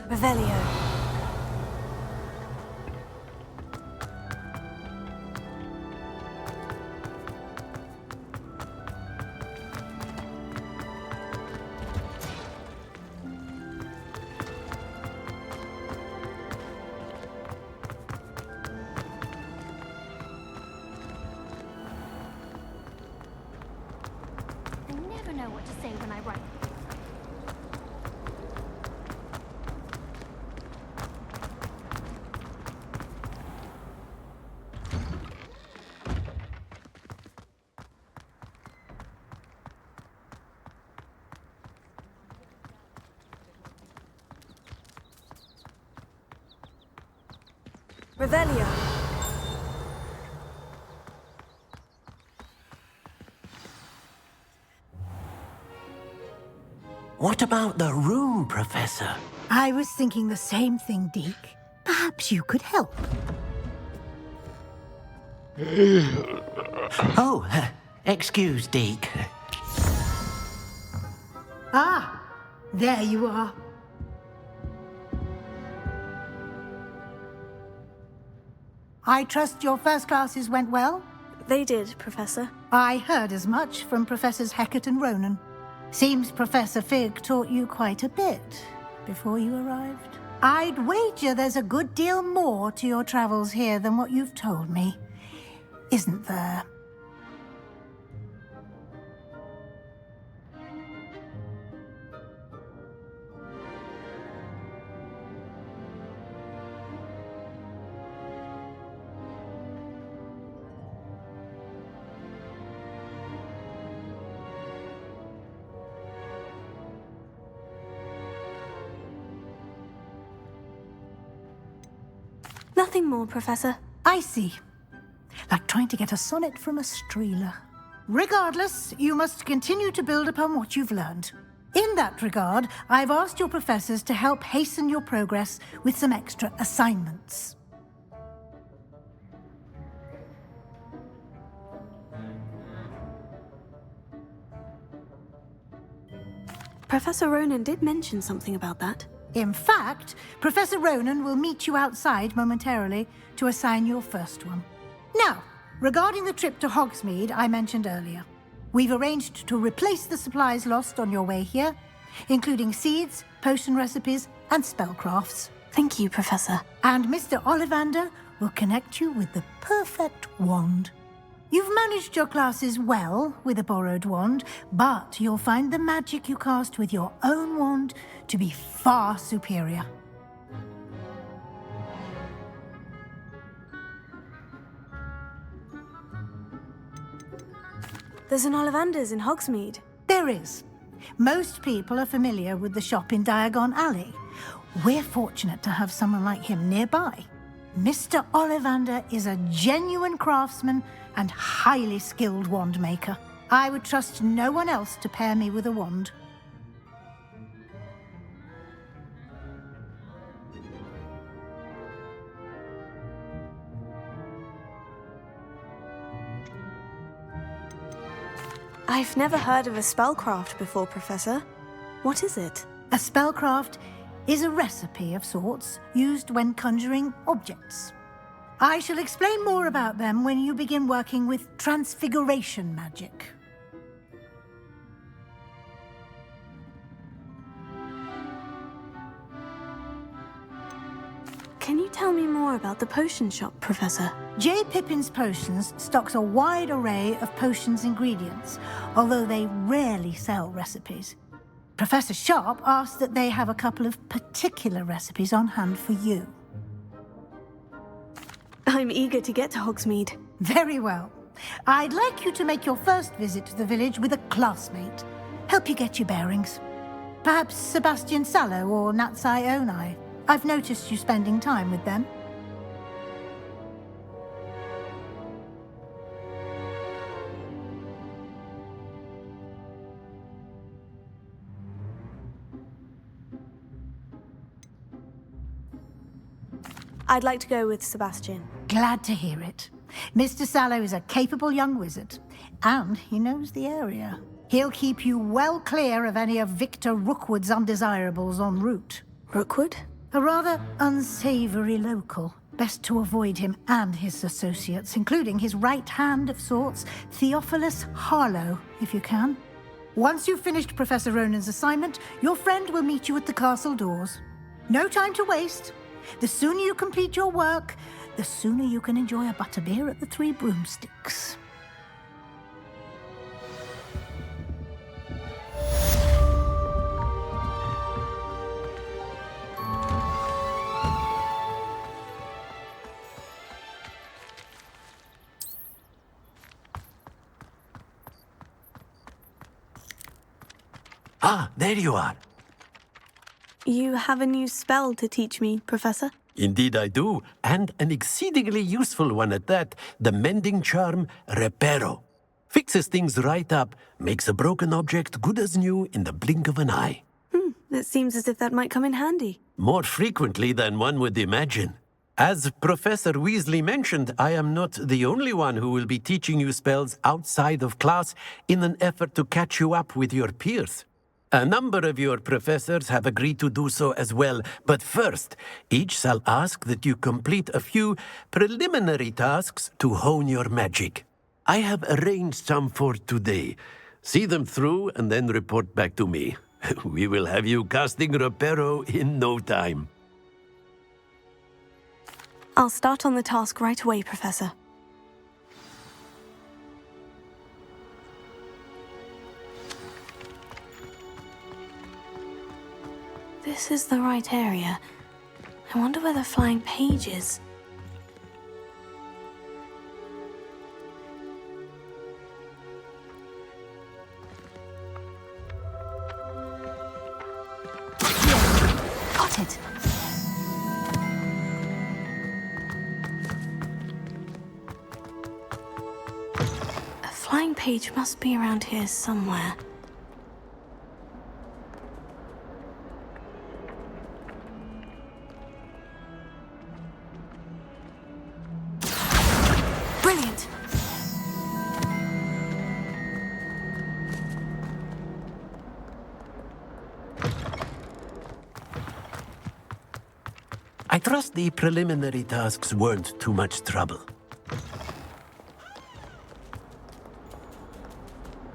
Revelio. I never know what to say when I write. Revelio. What about the room, Professor? I was thinking the same thing, Deke. Perhaps you could help. Oh, excuse, Deke. Ah, there you are. I trust your first classes went well? They did, Professor. I heard as much from Professors Hecat and Ronan. Seems Professor Fig taught you quite a bit before you arrived. I'd wager there's a good deal more to your travels here than what you've told me. Isn't there? Nothing more, Professor. I see. Like trying to get a sonnet from a streeler. Regardless, you must continue to build upon what you've learned. In that regard, I've asked your professors to help hasten your progress with some extra assignments. Professor Ronan did mention something about that. In fact, Professor Ronan will meet you outside momentarily to assign your first one. Now, regarding the trip to Hogsmeade I mentioned earlier, we've arranged to replace the supplies lost on your way here, including seeds, potion recipes, and spellcrafts. Thank you, Professor. And Mr. Ollivander will connect you with the perfect wand. You've managed your classes well with a borrowed wand, but you'll find the magic you cast with your own wand to be far superior. There's an Ollivander's in Hogsmeade. There is. Most people are familiar with the shop in Diagon Alley. We're fortunate to have someone like him nearby. Mr. Ollivander is a genuine craftsman and highly skilled wand maker. I would trust no one else to pair me with a wand. I've never heard of a spellcraft before, Professor. What is it? A spellcraft is a recipe of sorts used when conjuring objects. I shall explain more about them when you begin working with transfiguration magic. Can you tell me more about the potion shop, Professor? J. Pippin's Potions stocks a wide array of potions ingredients, although they rarely sell recipes. Professor Sharp asked that they have a couple of particular recipes on hand for you. I'm eager to get to Hogsmeade. Very well. I'd like you to make your first visit to the village with a classmate. Help you get your bearings. Perhaps Sebastian Sallow or Natsai Onai. I've noticed you spending time with them. I'd like to go with Sebastian. Glad to hear it. Mr. Sallow is a capable young wizard, and he knows the area. He'll keep you well clear of any of Victor Rookwood's undesirables en route. Rookwood? A rather unsavory local. Best to avoid him and his associates, including his right hand of sorts, Theophilus Harlow, if you can. Once you've finished Professor Ronan's assignment, your friend will meet you at the castle doors. No time to waste. The sooner you complete your work, the sooner you can enjoy a butterbeer at the Three Broomsticks. Ah, there you are. You have a new spell to teach me, Professor? Indeed I do, and an exceedingly useful one at that, the mending charm Reparo. Fixes things right up, makes a broken object good as new in the blink of an eye. It seems as if that might come in handy. More frequently than one would imagine. As Professor Weasley mentioned, I am not the only one who will be teaching you spells outside of class in an effort to catch you up with your peers. A number of your professors have agreed to do so as well, but first, each shall ask that you complete a few preliminary tasks to hone your magic. I have arranged some for today. See them through and then report back to me. We will have you casting Reparo in no time. I'll start on the task right away, Professor. This is the right area. I wonder where the flying page is. Got it. A flying page must be around here somewhere. Brilliant! I trust the preliminary tasks weren't too much trouble.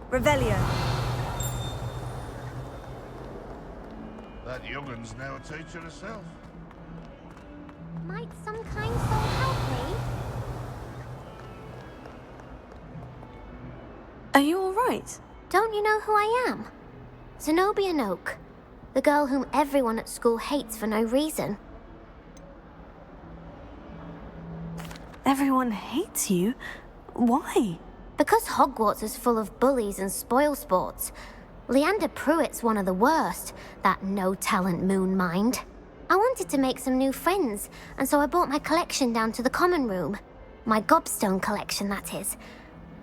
Revelio. That youngun's now a teacher herself. Might some kind soul help me? Are you all right? Don't you know who I am? Zenobia Noak, the girl whom everyone at school hates for no reason. Everyone hates you? Why? Because Hogwarts is full of bullies and spoilsports. Leander Pruitt's one of the worst, that no-talent moon mind. I wanted to make some new friends, and so I brought my collection down to the common room. My gobstone collection, that is.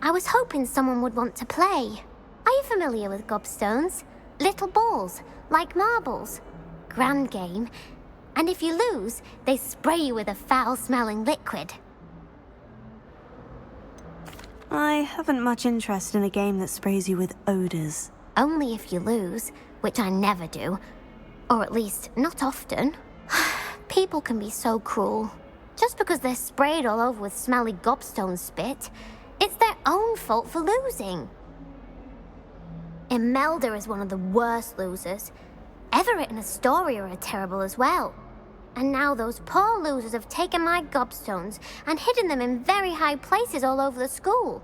I was hoping someone would want to play. Are you familiar with gobstones? Little balls, like marbles. Grand game. And if you lose, they spray you with a foul-smelling liquid. I haven't much interest in a game that sprays you with odors. Only if you lose, which I never do. Or at least, not often. People can be so cruel. Just because they're sprayed all over with smelly gobstone spit, it's their own fault for losing. Imelda is one of the worst losers. Everett and Astoria are terrible as well. And now those poor losers have taken my gobstones and hidden them in very high places all over the school.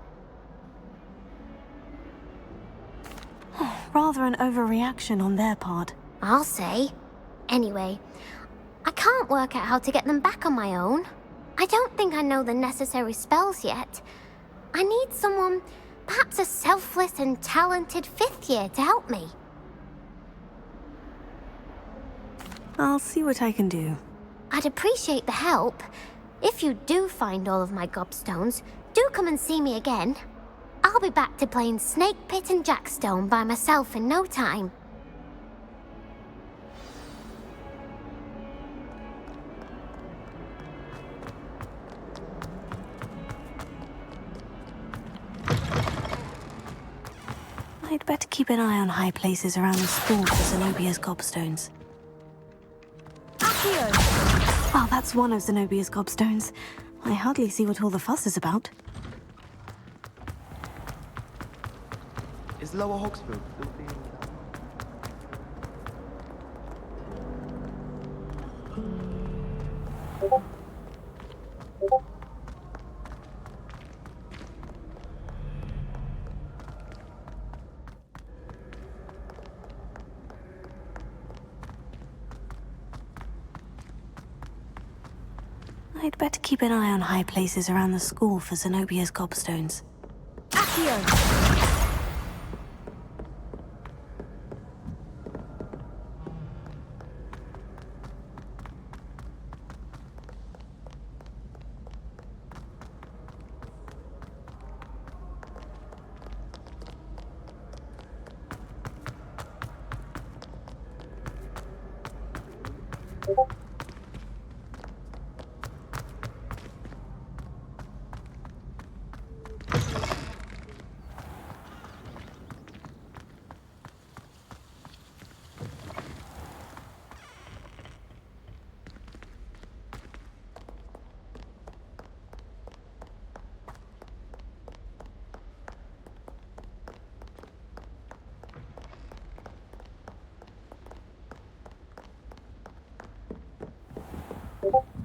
Rather an overreaction on their part. I'll say. Anyway, I can't work out how to get them back on my own. I don't think I know the necessary spells yet. I need someone, perhaps a selfless and talented 5th year to help me. I'll see what I can do. I'd appreciate the help. If you do find all of my gobstones, do come and see me again. I'll be back to playing Snake Pit and Jackstone by myself in no time. I'd better keep an eye on high places around the school for Zenobia's gobstones. Accio! Well, that's one of Zenobia's gobstones. I hardly see what all the fuss is about. Is Lower Hogsfield still being... I'd better keep an eye on high places around the school for Zenobia's gobstones. Accio!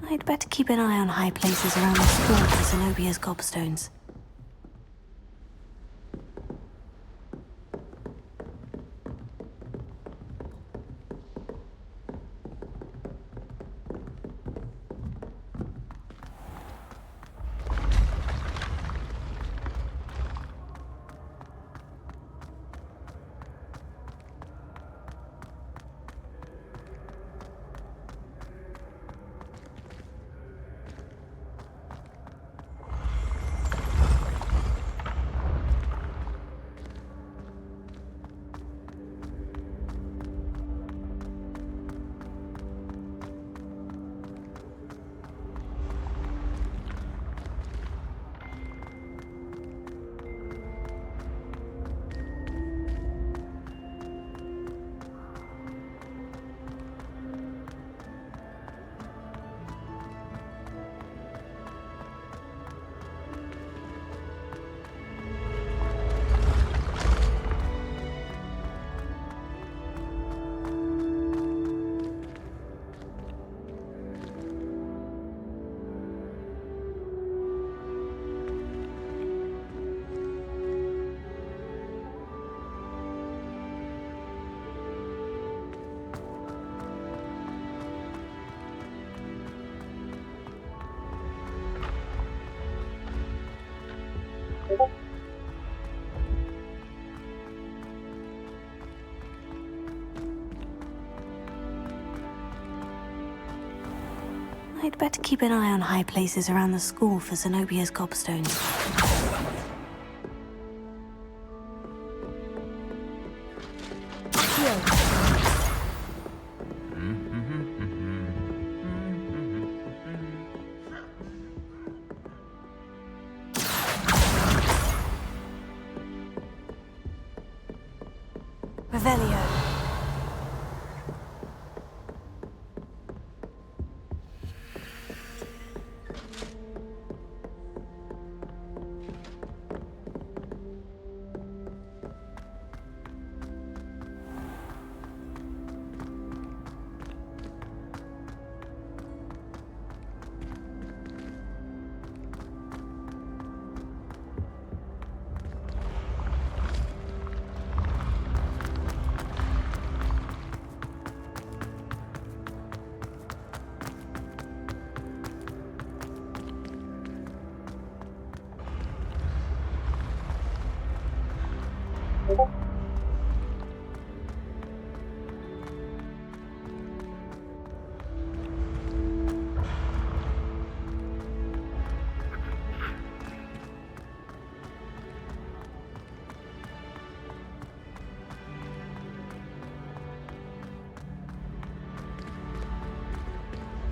I'd better keep an eye on high places around the school for Zenobia's gobstones. I'd better keep an eye on high places around the school for Zenobia's gobstones. Revelio.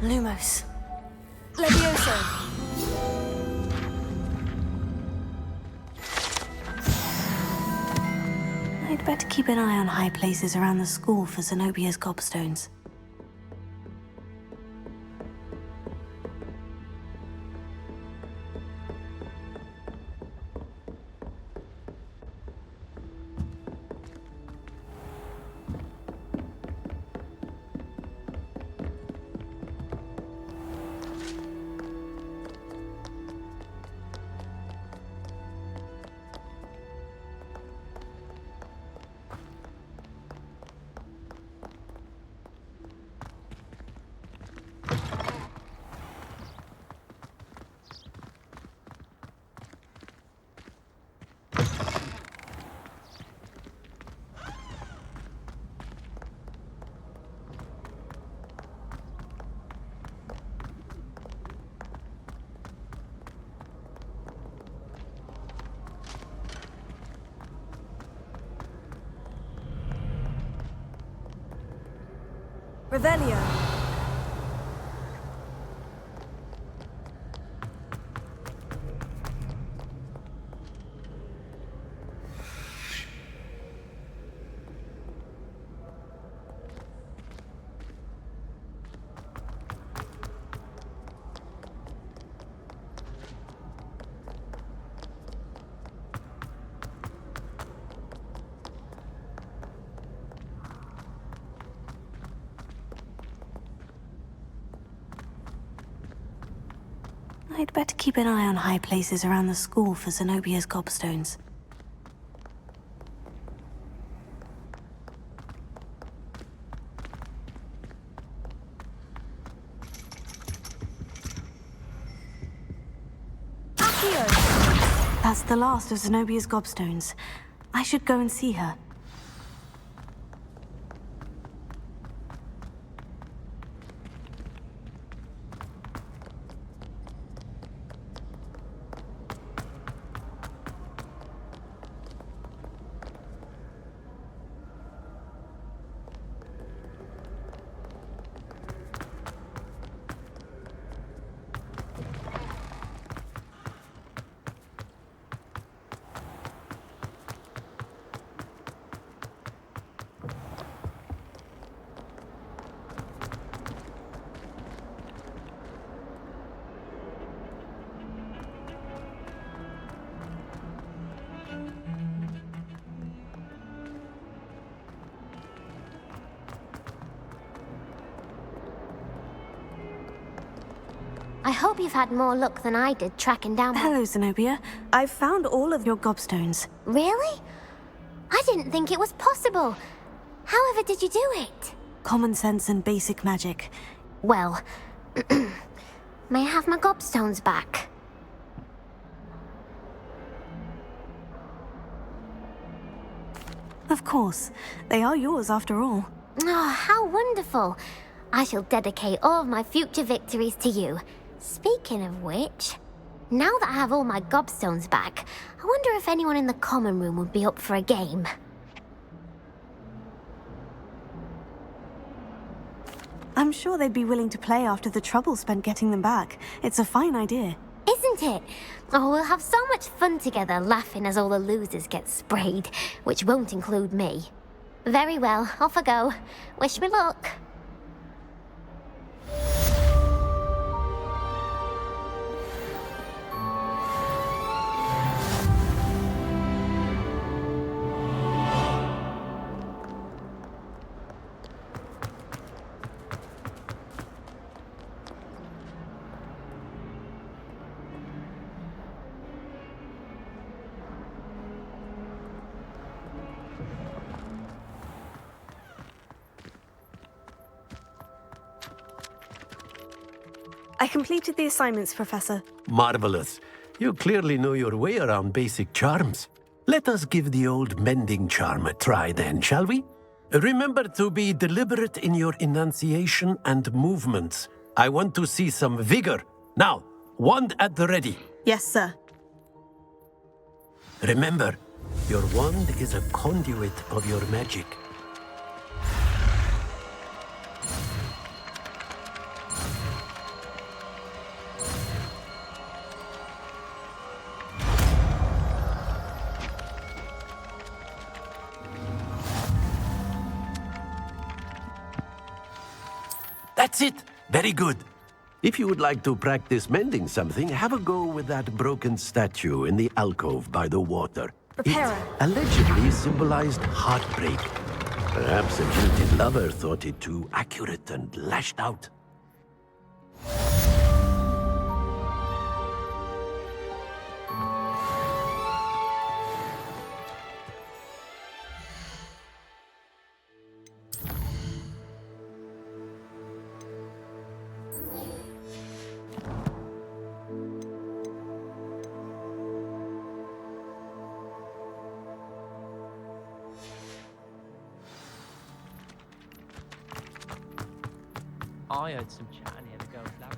Lumos. Levioso. I'd better keep an eye on high places around the school for Zenobia's gobstones. Revelio. I'd better keep an eye on high places around the school for Zenobia's gobstones. That's the last of Zenobia's gobstones. I should go and see her. I hope you've had more luck than I did tracking down my... Hello, Zenobia. I've found all of your gobstones. Really? I didn't think it was possible. However did you do it? Common sense and basic magic. Well, may I have my gobstones back? Of course. They are yours after all. Oh, how wonderful. I shall dedicate all of my future victories to you. Speaking of which, now that I have all my gobstones back, I wonder if anyone in the common room would be up for a game. I'm sure they'd be willing to play after the trouble spent getting them back. It's a fine idea. Isn't it? Oh, we'll have so much fun together, laughing as all the losers get sprayed, which won't include me. Very well, off I go. Wish me luck. I completed the assignments, Professor. Marvelous. You clearly know your way around basic charms. Let us give the old mending charm a try then, shall we? Remember to be deliberate in your enunciation and movements. I want to see some vigor. Now, wand at the ready. Yes, sir. Remember, your wand is a conduit of your magic. That's it! Very good. If you would like to practice mending something, have a go with that broken statue in the alcove by the water. Reparo. It allegedly symbolized heartbreak. Perhaps a jilted lover thought it too accurate and lashed out. I heard some chatting here. The girl's loud.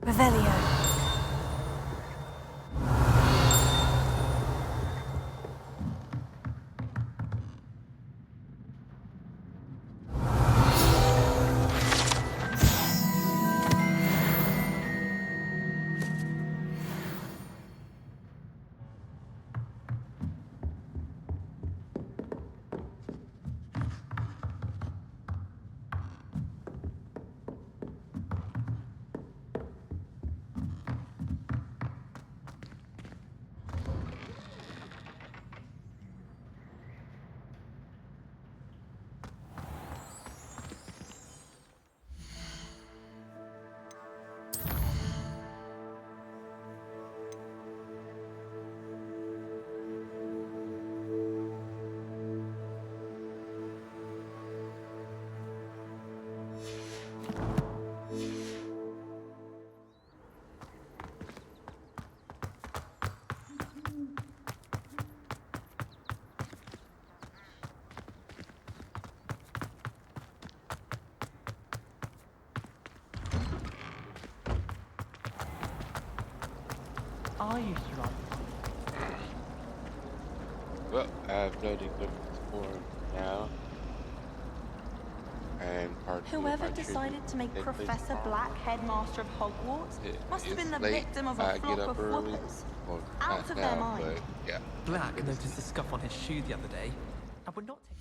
Revelio. I used to ride. Well, I have no equipment for now. And part two of Whoever my decided tribute to make takes place Professor tomorrow. Black headmaster of Hogwarts must have been It's the late. victim of I a get flock up of early. whoppers. Well, Out not of now, their mind. but yeah. Black noticed the scuff on his shoe the other day. I would not take.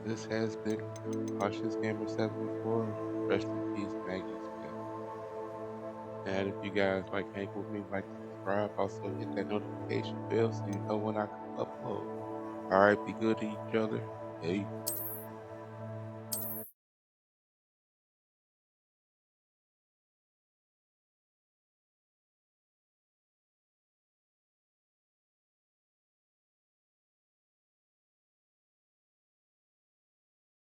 This has been Cautious Gamer 74. Rest in peace, Maggie Smith. And if you guys like hang with me, like subscribe. Also hit that notification bell so you know when I upload. Alright, be good to each other. Peace.